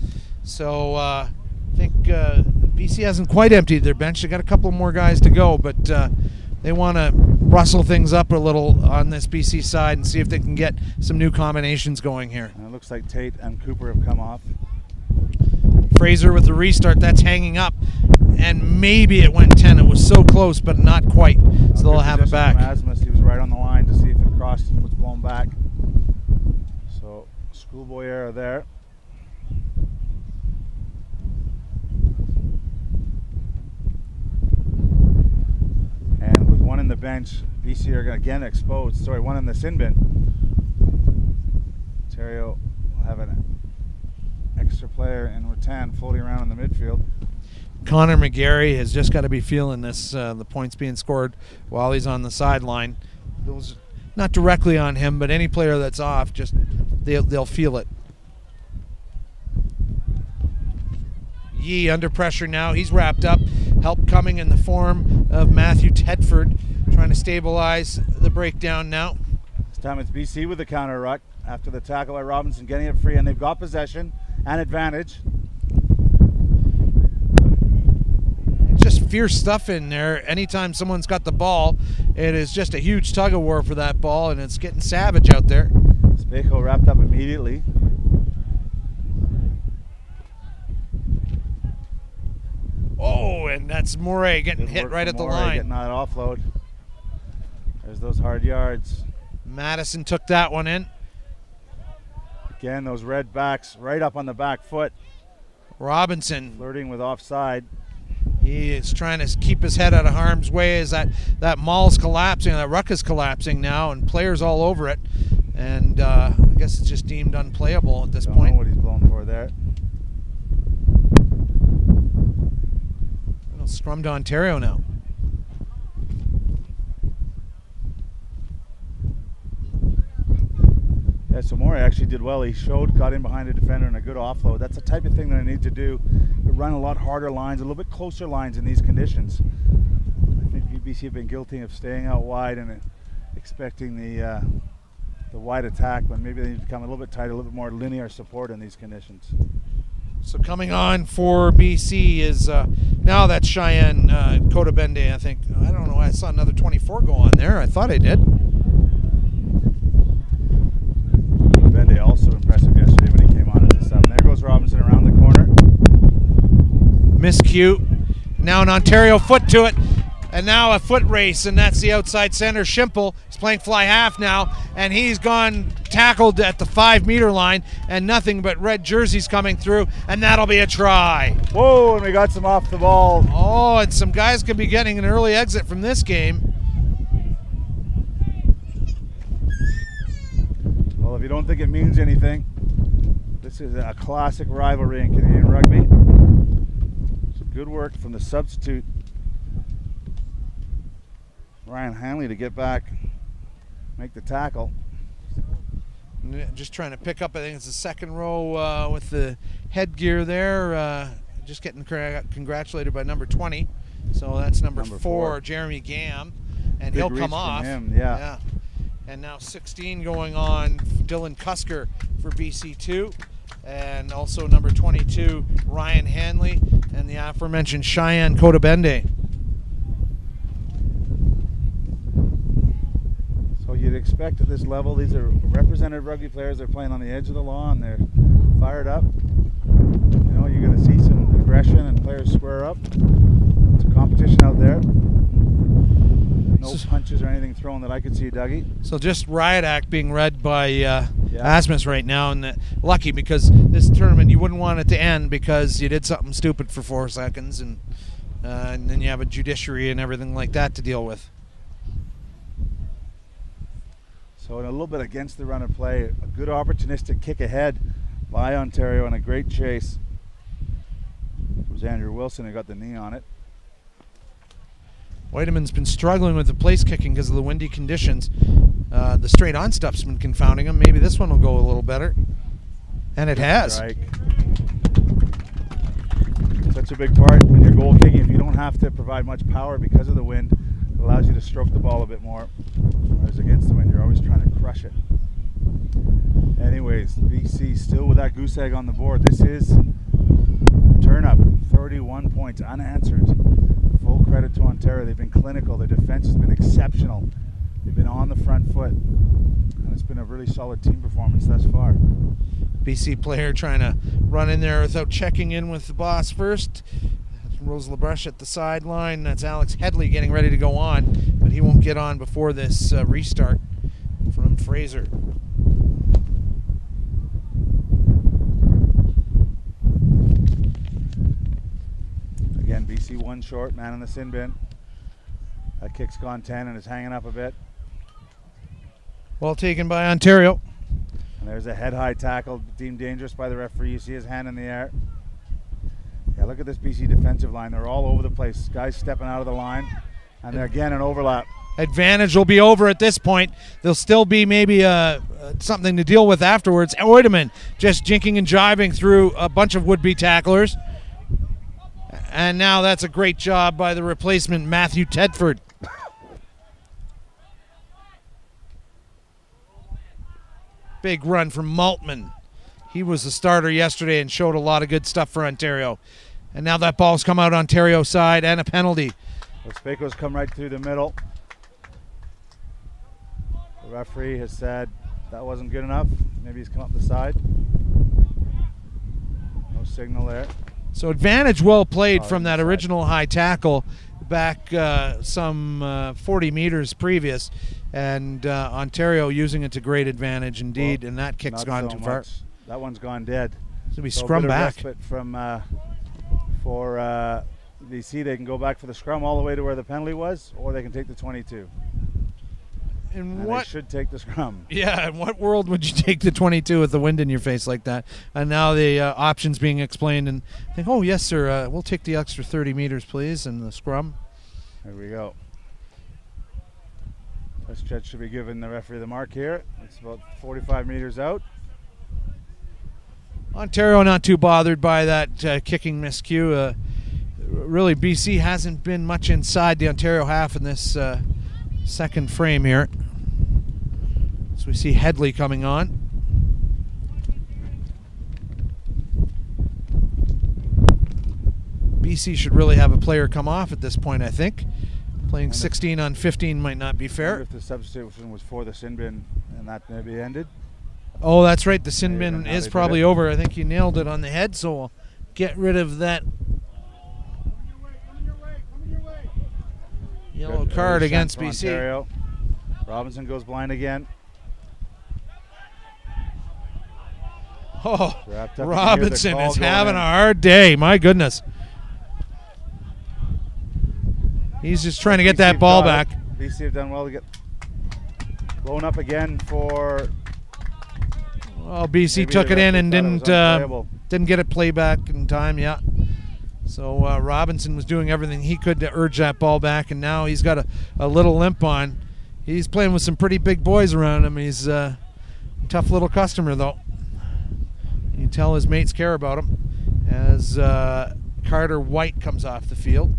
A: So I think BC hasn't quite emptied their bench. They got a couple more guys to go, but they want to rustle things up a little on this BC side and see if they can get some new combinations going here.
B: And it looks like Tate and Cooper have come off.
A: Fraser with the restart, that's hanging up, and maybe it went 10. It was so close, but not quite. So they'll have it back.
B: Asmus, he was right on the line to see if it crossed and was blown back. So schoolboy error there. And with one in the bench, BC are going to again exposed. Sorry, one in the sin bin. Ontario will have an extra player in Rattan floating around in the midfield.
A: Connor McGarry has just got to be feeling this, the points being scored while he's on the sideline. Those, not directly on him, but any player that's off, just they'll feel it. Yee under pressure now. He's wrapped up. Help coming in the form of Matthew Tedford, trying to stabilize the breakdown now.
B: This time it's BC with the counter ruck after the tackle by Robinson, getting it free, and they've got possession and advantage.
A: Just fierce stuff in there. Anytime someone's got the ball, it is just a huge tug of war for that ball, and it's getting savage out there.
B: Spejo wrapped up immediately.
A: Oh, and that's Moray getting hit right at the line.
B: Getting that offload. There's those hard yards.
A: Madison took that one in.
B: Again, those red backs right up on the back foot.
A: Robinson
B: flirting with offside.
A: He is trying to keep his head out of harm's way as that mall's collapsing, that ruck is collapsing now, and players all over it. And I guess it's just deemed unplayable at this point.
B: Don't know what he's blown for there.
A: Scrum to Ontario now.
B: Yeah, so Moray actually did well. He got in behind a defender and a good offload. That's the type of thing that I need to do. Run a lot harder lines, a little bit closer lines in these conditions. I think BC have been guilty of staying out wide and expecting the wide attack when maybe they need to become a little bit tighter, a little bit more linear support in these conditions.
A: So coming on for BC is now that's Cheyenne Kodabende, I think. I don't know why I saw another 24 go on there. I thought I did.
B: Kodabende also impressive yesterday when he came on as a sub. There goes Robinson around the corner.
A: Miscue. Now an Ontario foot to it. And now a foot race, and that's the outside center, Schimple. He's playing fly half now, and he's gone tackled at the 5-meter line, and nothing but red jerseys coming through, and that'll be a try.
B: Whoa, and we got some off the ball.
A: Oh, and some guys could be getting an early exit from this game.
B: Well, if you don't think it means anything, this is a classic rivalry in Canadian rugby. Some good work from the substitute Ryan Hanley to get back, make the tackle.
A: Just trying to pick up, I think it's the second row with the headgear there. Just getting congratulated by number 20. So that's number four, Jeremy Gam. And
B: Big
A: he'll come off.
B: Him, yeah.
A: And now 16 going on, Dylan Cusker for BC2. And also number 22, Ryan Hanley. And the aforementioned Cheyenne Kodabende.
B: So you'd expect at this level, these are representative rugby players. They're playing on the edge of the lawn. They're fired up. You know, you're going to see some aggression and players square up. It's a competition out there. No punches or anything thrown that I could see, Dougie.
A: So just riot act being read by Asmus right now, and lucky because this tournament you wouldn't want it to end because you did something stupid for 4 seconds, and then you have a judiciary and everything like that to deal with.
B: So a little bit against the run of play, a good opportunistic kick ahead by Ontario and a great chase. It was Andrew Wilson who got the knee on it.
A: Whiteman's been struggling with the place kicking because of the windy conditions. The straight on stuff's been confounding him. Maybe this one will go a little better. And it has.
B: Strike. Such a big part when you're goal kicking. If you don't have to provide much power because of the wind, it allows you to stroke the ball a bit more. Whereas against the wind, you're always trying to crush it. Anyways, BC still with that goose egg on the board. This is turn up, 31 points unanswered. Full credit to Ontario. They've been clinical. Their defense has been exceptional. They've been on the front foot. And it's been a really solid team performance thus far.
A: BC player trying to run in there without checking in with the boss first. Rose LaBrush at the sideline. That's Alex Headley getting ready to go on, but he won't get on before this restart from Fraser.
B: Again, BC 1 short, man in the sin bin. That kick's gone 10 and is hanging up a bit.
A: Well taken by Ontario.
B: And there's a head-high tackle deemed dangerous by the referee. You see his hand in the air. Yeah, look at this BC defensive line. They're all over the place. Guys stepping out of the line, and they're again an overlap.
A: Advantage will be over at this point. There'll still be maybe something to deal with afterwards. Oideman just jinking and jiving through a bunch of would-be tacklers. And now that's a great job by the replacement, Matthew Tedford. Big run from Maltman. He was the starter yesterday and showed a lot of good stuff for Ontario. And now that ball's come out Ontario side and a penalty.
B: Spako's come right through the middle. The referee has said that wasn't good enough. Maybe he's come up the side. No signal there.
A: So advantage well played from that
B: inside.
A: original high tackle back some 40 meters previous. And Ontario using it to great advantage indeed.
B: Well,
A: and that kick's gone too far.
B: That one's gone dead.
A: So we
B: So
A: scrum
B: a bit of
A: back.
B: respite from for BC. They can go back for the scrum all the way to where the penalty was, or they can take the 22.
A: And
B: They
A: what?
B: should take the scrum.
A: Yeah, in what world would you take the 22 with the wind in your face like that? And now the options being explained, and think, oh yes, sir, we'll take the extra 30 meters, please, and the scrum.
B: There we go. This judge should be giving the referee the mark here. It's about 45 meters out.
A: Ontario not too bothered by that kicking miscue. Really, BC hasn't been much inside the Ontario half in this second frame here. So we see Headley coming on. BC should really have a player come off at this point, I think. Playing 16 on 15 might not be
B: I wonder
A: fair.
B: if the substitution was for the sin bin and that maybe ended.
A: Oh, that's right. The sin
B: Maybe
A: bin
B: how
A: is
B: they did
A: probably
B: it.
A: over. I think you nailed it on the head, so we'll get rid of that yellow
B: Good
A: card
B: early
A: against
B: shot for
A: BC.
B: Ontario. Robinson goes blind again.
A: Oh,
B: Wrapped up. You can hear the
A: Robinson
B: call
A: is
B: going
A: having
B: in.
A: a hard day. My goodness. He's just trying to get that
B: BC
A: ball
B: got
A: back.
B: it. BC have done well to get blown up again for.
A: Well, BC
B: Maybe
A: took
B: the
A: it in
B: referee
A: and
B: thought it was unplayable.
A: didn't get it play back in time. Yeah. So Robinson was doing everything he could to urge that ball back, and now he's got a little limp on. He's playing with some pretty big boys around him. He's a tough little customer, though. You can tell his mates care about him as Carter White comes off the field.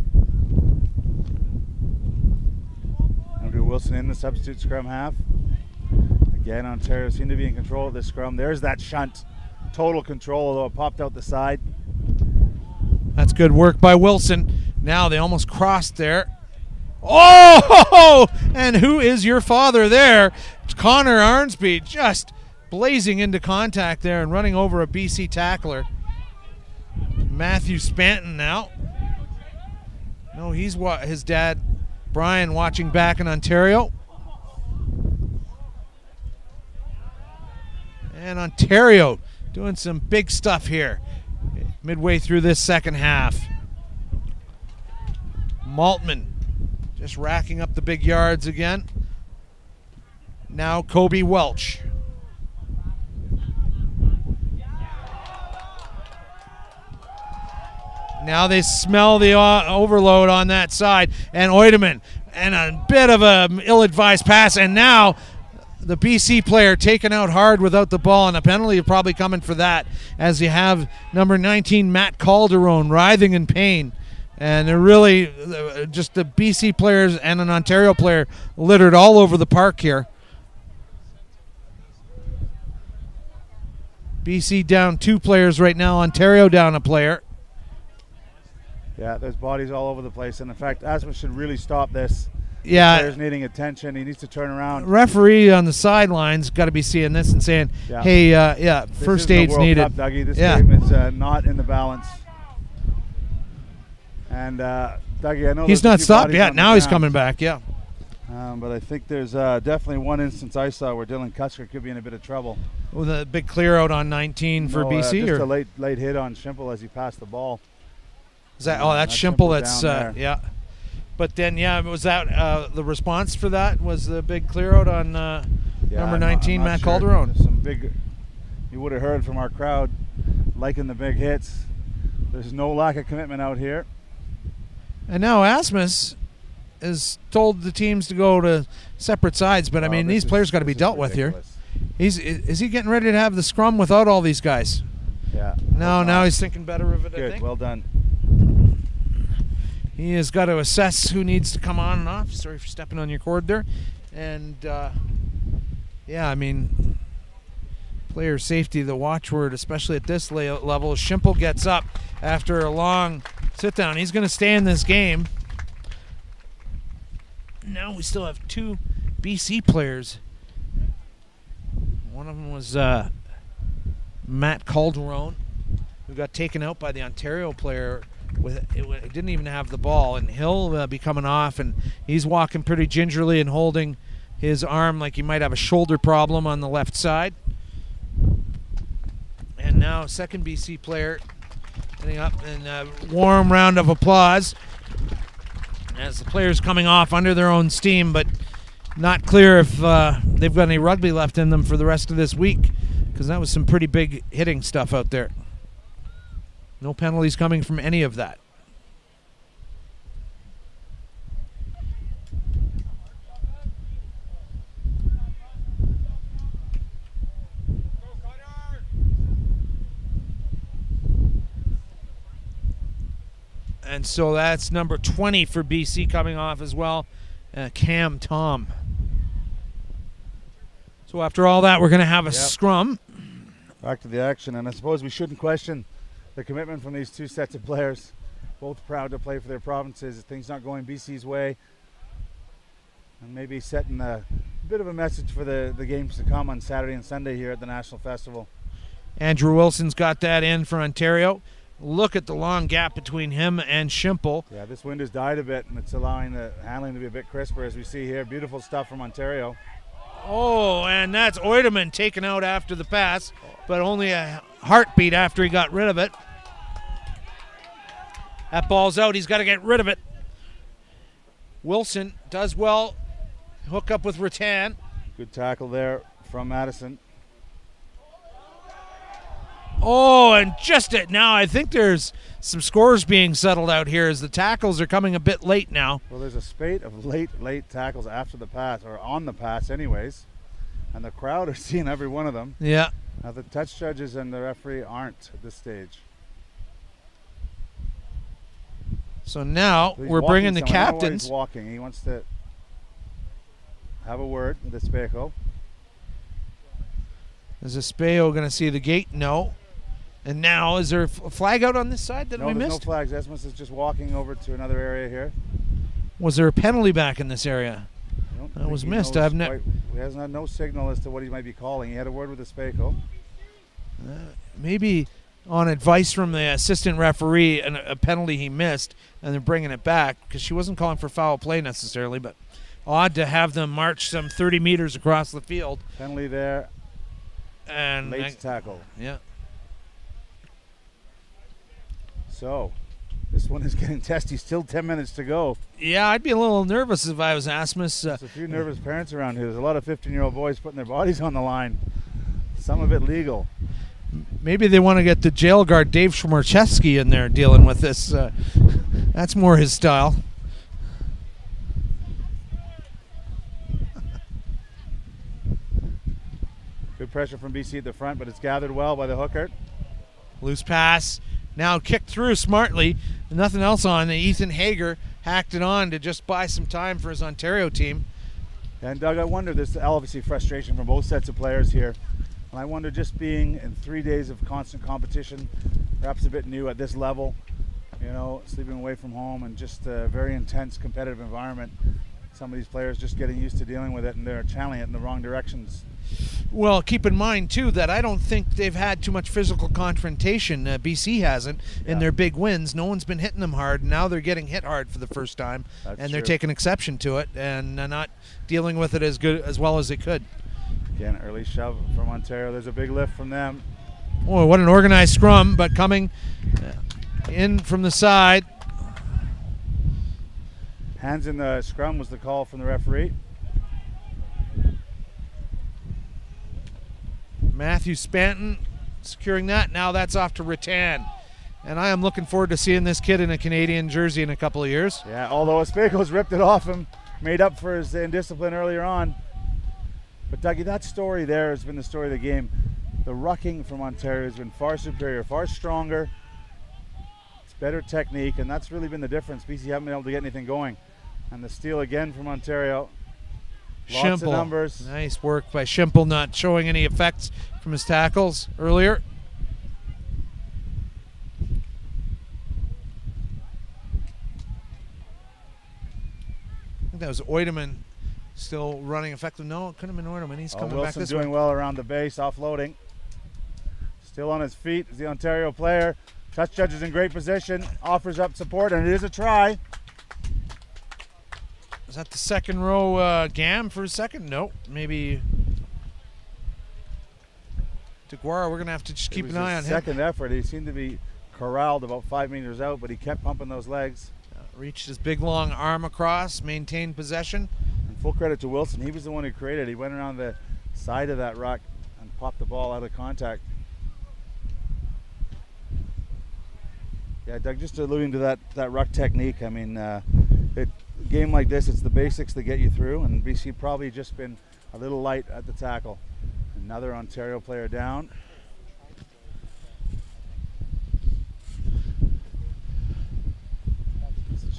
B: Andrew Wilson in the substitute scrum half. Again, Ontario seem to be in control of this scrum. There's that shunt. Total control, although it popped out the side.
A: That's good work by Wilson. Now they almost crossed there. Oh! And who is your father there? Connor Arnsby just blazing into contact there and running over a BC tackler. Matthew Spanton now. No, he's his dad, Brian, watching back in Ontario. And Ontario doing some big stuff here midway through this second half. Maltman just racking up the big yards again. Now Kobe Welch. Now they smell the overload on that side. And Oideman, and a bit of a ill-advised pass. And now the BC player taken out hard without the ball, and a penalty probably coming for that, as you have number 19, Matt Calderon, writhing in pain. And they're really just the BC players and an Ontario player littered all over the park here. BC down 2 players right now, Ontario down a player.
B: Yeah, there's bodies all over the place. And in fact, Asmus should really stop this.
A: Yeah.
B: The player's needing attention. He needs to turn around.
A: Referee on the sidelines got to be seeing this and saying,
B: Yeah.
A: hey,
B: This
A: first
B: isn't a
A: aid's
B: World
A: needed.
B: Cup, Dougie. This
A: Yeah.
B: game is not in the balance. And Dougie, I know
A: He's
B: there's a
A: not
B: few
A: stopped
B: bodies
A: yet.
B: on the
A: Now he's
B: ground.
A: coming back, yeah.
B: But I think there's definitely one instance I saw where Dylan Cusker could be in a bit of trouble.
A: With a big clear out on 19 for
B: No,
A: BC?
B: just
A: or
B: a late hit on Schimple as he passed the ball.
A: is that?
B: Yeah,
A: Oh, that's
B: that's
A: Schimple.
B: Schimple
A: That's
B: down there.
A: yeah. But then, yeah, was that the response for that? Was the big clear out on
B: Yeah,
A: number
B: I'm
A: 19,
B: not
A: Matt
B: sure.
A: Calderon?
B: There's some big. You would have heard from our crowd liking the big hits. There's no lack of commitment out here.
A: And now Asmus has told the teams to go to separate sides, but I mean, these players got to be dealt with here. Is he getting ready to have the scrum without all these guys?
B: Yeah.
A: Now he's thinking better of it, I
B: Good.
A: think.
B: Well done.
A: He has got to assess who needs to come on and off. Sorry for stepping on your cord there. And, yeah, I mean, player safety, the watchword, especially at this level. Schimple gets up after a long sit down. He's going to stay in this game. Now we still have two BC players. One of them was Matt Calderon, who got taken out by the Ontario player. It didn't even have the ball, and he'll be coming off, and he's walking pretty gingerly and holding his arm like he might have a shoulder problem on the left side. And now second BC player getting up, and a warm round of applause as the players coming off under their own steam, but not clear if they've got any rugby left in them for the rest of this week, because that was some pretty big hitting stuff out there. No penalties coming from any of that. And so that's number 20 for BC coming off as well, Cam Tom. So after all that, we're going to have a scrum.
B: Back to the action, and I suppose we shouldn't question the commitment from these two sets of players, both proud to play for their provinces. Things not going BC's way, and maybe setting a bit of a message for the games to come on Saturday and Sunday here at the National Festival.
A: Andrew Wilson's got that in for Ontario. Look at the long gap between him and Schimple.
B: Yeah, this wind has died a bit, and it's allowing the handling to be a bit crisper, as we see here. Beautiful stuff from Ontario.
A: Oh, and that's Oideman taken out after the pass, but only a heartbeat after he got rid of it. That ball's out. He's got to get rid of it. Wilson does well. Hook up with Rattan.
B: Good tackle there from Madison.
A: Oh, and just it now. I think there's some scores being settled out here as the tackles are coming a bit late now.
B: Well, there's a spate of late tackles after the pass, or on the pass anyways, and the crowd are seeing every one of them.
A: Yeah.
B: Now the touch judges and the referee aren't at this stage.
A: So now we're bringing the captains.
B: He's walking. He wants to have a word with Espejo.
A: Is Espejo going to see the gate? No. And now, is there a flag out on this side that we missed?
B: No flags. Esmus is just walking over to another area here.
A: Was there a penalty back in this area? That was missed.
B: He hasn't had no signal as to what he might be calling. He had a word with Espejo.
A: Maybe on advice from the assistant referee, a penalty he missed, and they're bringing it back, because she wasn't calling for foul play necessarily, but odd to have them march some 30 meters across the field.
B: Penalty there.
A: And
B: late tackle.
A: Yeah.
B: So, this one is getting testy. Still 10 minutes to go.
A: Yeah, I'd be a little nervous if I was Asmus.
B: There's a few nervous parents around here. There's a lot of 15-year-old boys putting their bodies on the line. Some of it legal.
A: Maybe they want to get the jail guard Dave Schmorchewski in there dealing with this. That's more his style.
B: Good pressure from BC at the front, but it's gathered well by the hooker.
A: Loose pass. Now kicked through smartly. Nothing else on. Ethan Hager hacked it on to just buy some time for his Ontario team.
B: And Doug, I wonder, there's obviously frustration from both sets of players here. And I wonder, just being in 3 days of constant competition, perhaps a bit new at this level, you know, sleeping away from home and just a very intense competitive environment. Some of these players just getting used to dealing with it, and they're channeling it in the wrong directions.
A: Well, keep in mind, too, that I don't think they've had too much physical confrontation. BC hasn't in their big wins. No one's been hitting them hard. Now they're getting hit hard for the first time, and they're taking exception to it and not dealing with it as well as they could.
B: Again, early shove from Ontario. There's a big lift from them.
A: Oh, what an organized scrum, but coming in from the side.
B: Hands in the scrum was the call from the referee.
A: Matthew Spanton securing that. Now that's off to Rattan. And I am looking forward to seeing this kid in a Canadian jersey in a couple of years.
B: Yeah, although Espejo's ripped it off him, made up for his indiscipline earlier on. But Dougie, that story there has been the story of the game. The rucking from Ontario has been far superior, far stronger. It's better technique, and that's really been the difference. BC haven't been able to get anything going. And the steal again from Ontario. Lots of numbers.
A: Nice work by Schimple, not showing any effects from his tackles earlier. think that was Oideman still running effective. No, it couldn't have been Oideman. He's coming back
B: Wilson
A: this
B: doing
A: way.
B: well around the base, offloading. Still on his feet is the Ontario player. Touch judge is in great position, offers up support, and it is a try.
A: Is that the second row Gam for a second? Nope. Maybe DeGuara. We're going to have to just keep an eye on him.
B: Second effort. He seemed to be corralled about 5 meters out, but he kept pumping those legs.
A: Reached his big long arm across, maintained possession.
B: And full credit to Wilson. He was the one who created it. He went around the side of that ruck and popped the ball out of contact. Yeah, Doug, just alluding to that ruck technique. I mean, a game like this, it's the basics that get you through, and BC probably just been a little light at the tackle. Another Ontario player down.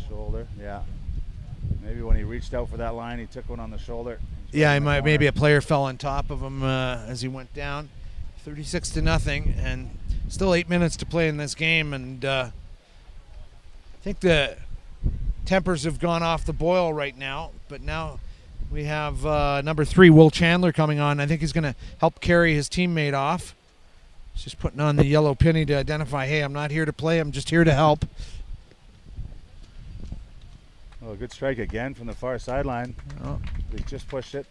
B: Shoulder, yeah. Maybe when he reached out for that line, he took one on the shoulder.
A: Yeah, he might. Maybe a player fell on top of him as he went down. 36-0, and still 8 minutes to play in this game. And I think the tempers have gone off the boil right now. But now we have number 3, Will Chandler, coming on. I think he's going to help carry his teammate off. He's just putting on the yellow penny to identify, hey, I'm not here to play. I'm just here to help.
B: Oh, good strike again from the far sideline.
A: Oh.
B: He just pushed it.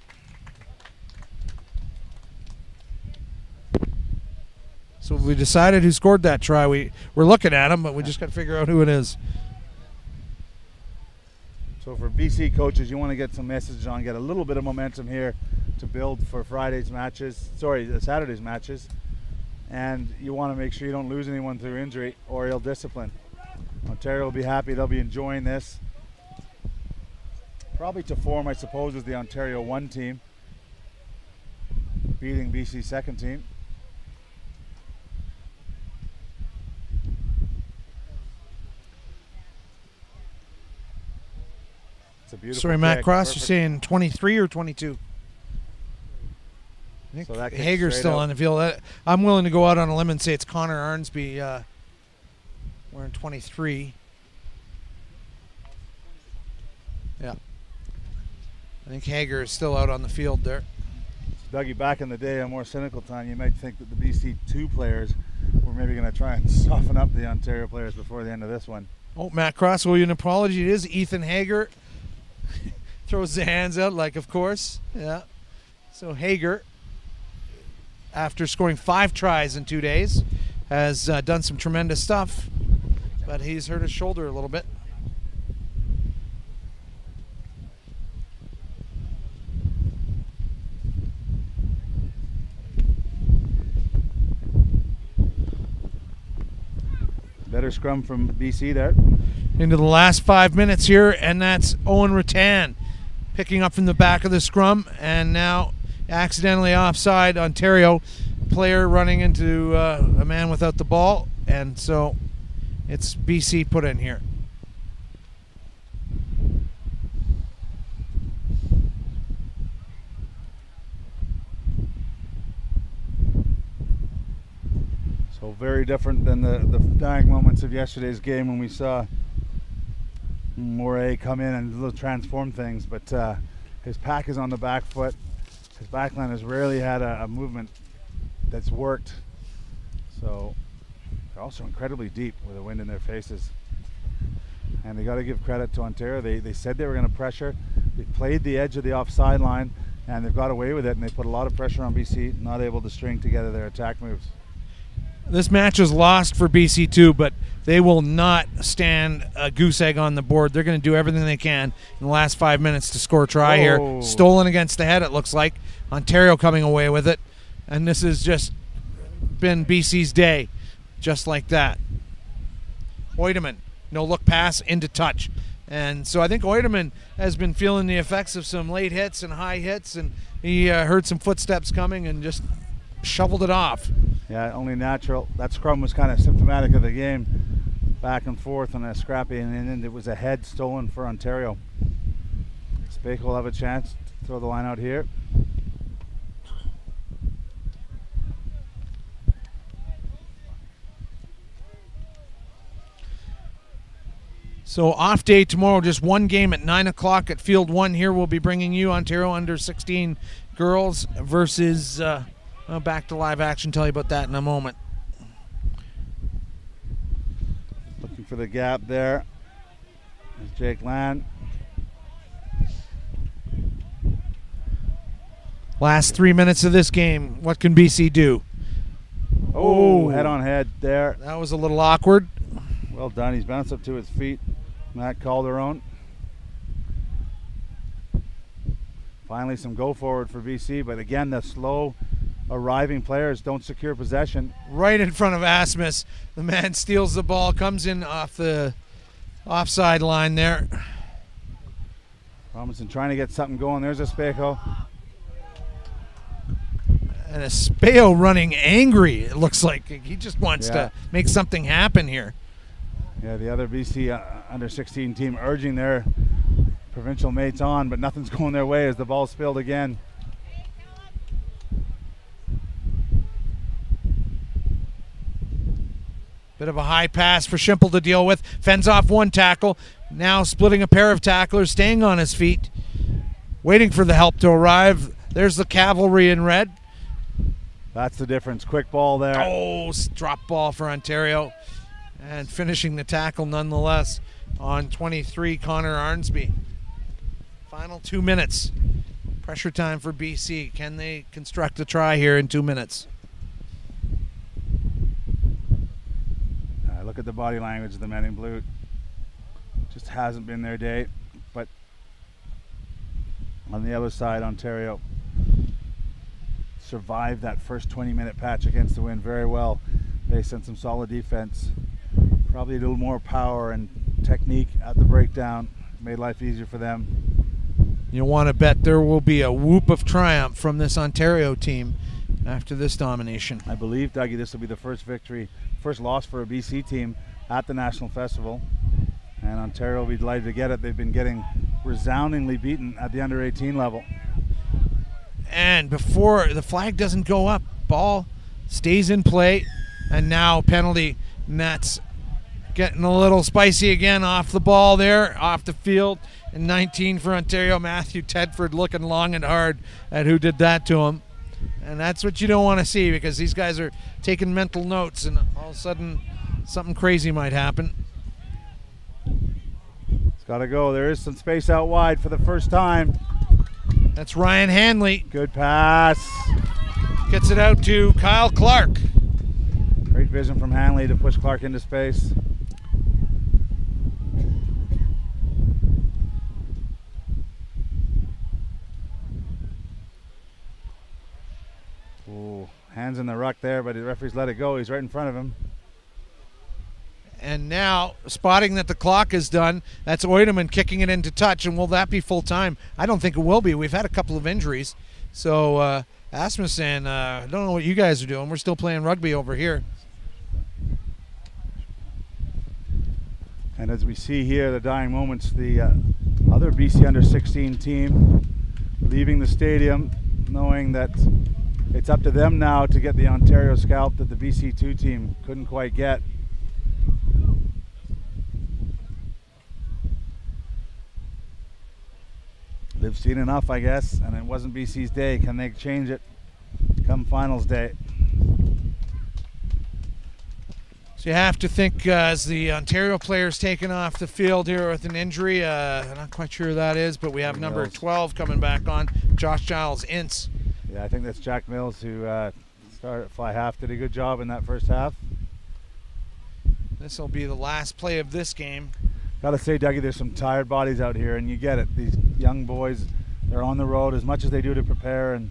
A: So we decided who scored that try. We're looking at him, but we just got to figure out who it is.
B: So for BC coaches, you want to get some messages on, get a little bit of momentum here to build for Saturday's matches. And you want to make sure you don't lose anyone through injury or ill discipline. Ontario will be happy. They'll be enjoying this. Probably to form, I suppose, is the Ontario 1 team, beating BC's second team. It's a beautiful
A: Sorry, Matt
B: kick.
A: Cross,
B: Perfect.
A: you're saying 23 or 22? I think
B: So that kick's
A: Hager's
B: straight
A: still
B: out.
A: on the field. I'm willing to go out on a limb and say it's Connor Arnsby wearing 23. Yeah. I think Hager is still out on the field there.
B: Dougie, back in the day, a more cynical time, you might think that the BC2 players were maybe going to try and soften up the Ontario players before the end of this one.
A: Oh, Matt Cross, will you an apology? It is Ethan Hager. Throws the hands out like, of course. Yeah. So Hager, after scoring 5 tries in 2 days, has done some tremendous stuff, but he's hurt his shoulder a little bit.
B: Better scrum from BC there.
A: Into the last 5 minutes here, and that's Owen Rattan picking up from the back of the scrum, and now accidentally offside. Ontario player running into a man without the ball, and so it's BC put in here.
B: So very different than the dying moments of yesterday's game when we saw Moray come in and little transform things, but his pack is on the back foot. His backline has rarely had a movement that's worked. So they're also incredibly deep with the wind in their faces. And they got to give credit to Ontario. They said they were going to pressure. They played the edge of the offside line, and they've got away with it, and they put a lot of pressure on BC, not able to string together their attack moves.
A: This match is lost for BC too, but they will not stand a goose egg on the board. They're going to do everything they can in the last 5 minutes to score a try here. Stolen against the head, it looks like. Ontario coming away with it. And this has just been BC's day, just like that. Oideman, no look pass into touch. And so I think Oideman has been feeling the effects of some late hits and high hits, and he heard some footsteps coming and just shoveled it off.
B: Yeah, only natural. That scrum was kind of symptomatic of the game. Back and forth on a scrappy, and then it was a head stolen for Ontario. Spake will have a chance to throw the line out here.
A: So off day tomorrow, just one game at 9 o'clock at Field 1 here. We'll be bringing you Ontario Under-16 girls versus, back to live action, tell you about that in a moment.
B: Looking for the gap there. There's Jake Land.
A: Last 3 minutes of this game, what can BC do?
B: Oh, head on head there.
A: That was a little awkward.
B: Well done. He's bounced up to his feet. Matt Calderon. Finally some go forward for BC, but again, the slow arriving players don't secure possession.
A: Right in front of Asmus. The man steals the ball, comes in off the offside line there.
B: Robinson trying to get something going. There's Espejo.
A: And Espejo running angry, it looks like. He just wants to make something happen here.
B: Yeah, the other BC Under-16 team urging their provincial mates on, but nothing's going their way as the ball spilled again.
A: Bit of a high pass for Schimple to deal with. Fends off one tackle. Now splitting a pair of tacklers, staying on his feet. Waiting for the help to arrive. There's the cavalry in red.
B: That's the difference. Quick ball there.
A: Oh, drop ball for Ontario. And finishing the tackle nonetheless on 23, Connor Arnsby. Final 2 minutes. Pressure time for BC. Can they construct a try here in 2 minutes?
B: Look at the body language of the men in blue. Just hasn't been their day. But on the other side, Ontario survived that first 20-minute patch against the wind very well based on some solid defense. Probably a little more power and technique at the breakdown made life easier for them.
A: You want to bet there will be a whoop of triumph from this Ontario team after this domination.
B: I believe, Dougie, this will be the first loss for a BC team at the National Festival. And Ontario will be delighted to get it. They've been getting resoundingly beaten at the under-18 level.
A: And before the flag doesn't go up, ball stays in play. And now penalty. And that's getting a little spicy again off the ball there, off the field. And 19 for Ontario. Matthew Tedford looking long and hard at who did that to him. And that's what you don't want to see, because these guys are taking mental notes and all of a sudden something crazy might happen.
B: It's got to go. There is some space out wide for the first time.
A: That's Ryan Hanley.
B: Good pass.
A: Gets it out to Kyle Clark.
B: Great vision from Hanley to push Clark into space. Ooh, hands in the ruck there, but the referee's let it go. He's right in front of him.
A: And now, spotting that the clock is done, that's Oideman kicking it into touch. And will that be full time? I don't think it will be. We've had a couple of injuries. So Asmussen, I don't know what you guys are doing. We're still playing rugby over here.
B: And as we see here, the dying moments, the other BC Under-16 team leaving the stadium, knowing that it's up to them now to get the Ontario scalp that the BC2 team couldn't quite get. They've seen enough, I guess, and it wasn't BC's day. Can they change it come finals day?
A: So you have to think as the Ontario player's taken off the field here with an injury. I'm not quite sure who that is, but we have number 12 coming back on, Josh Giles Ince.
B: Yeah, I think that's Jack Mills, who started at fly half, did a good job in that first half.
A: This will be the last play of this game.
B: Gotta say, Dougie, there's some tired bodies out here, and you get it. These young boys, they're on the road as much as they do to prepare and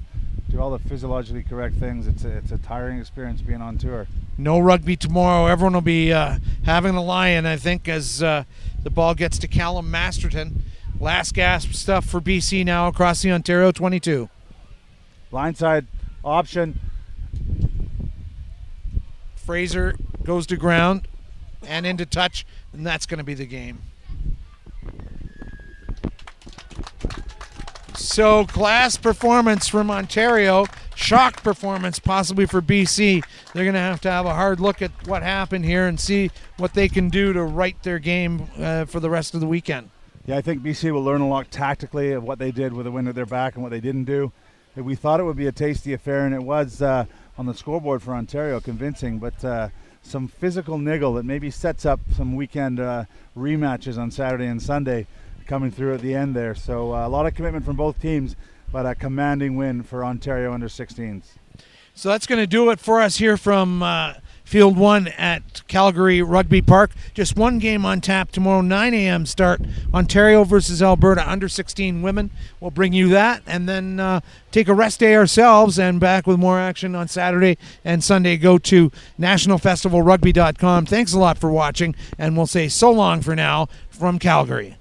B: do all the physiologically correct things. It's a tiring experience being on tour.
A: No rugby tomorrow. Everyone will be having a lie-in, I think, as the ball gets to Callum Masterton. Last gasp stuff for BC now across the Ontario 22.
B: Blindside option.
A: Fraser goes to ground and into touch, and that's going to be the game. So class performance from Ontario, shock performance possibly for BC. They're going to have a hard look at what happened here and see what they can do to right their game for the rest of the weekend.
B: Yeah, I think BC will learn a lot tactically of what they did with the wind at their back and what they didn't do. We thought it would be a tasty affair, and it was on the scoreboard for Ontario, convincing, but some physical niggle that maybe sets up some weekend rematches on Saturday and Sunday coming through at the end there. So a lot of commitment from both teams, but a commanding win for Ontario under-16s.
A: So that's going to do it for us here from Field 1 at Calgary Rugby Park. Just one game on tap tomorrow, 9 a.m. start. Ontario versus Alberta under-16 women. We'll bring you that and then take a rest day ourselves and back with more action on Saturday and Sunday. Go to nationalfestivalrugby.com. Thanks a lot for watching, and we'll say so long for now from Calgary.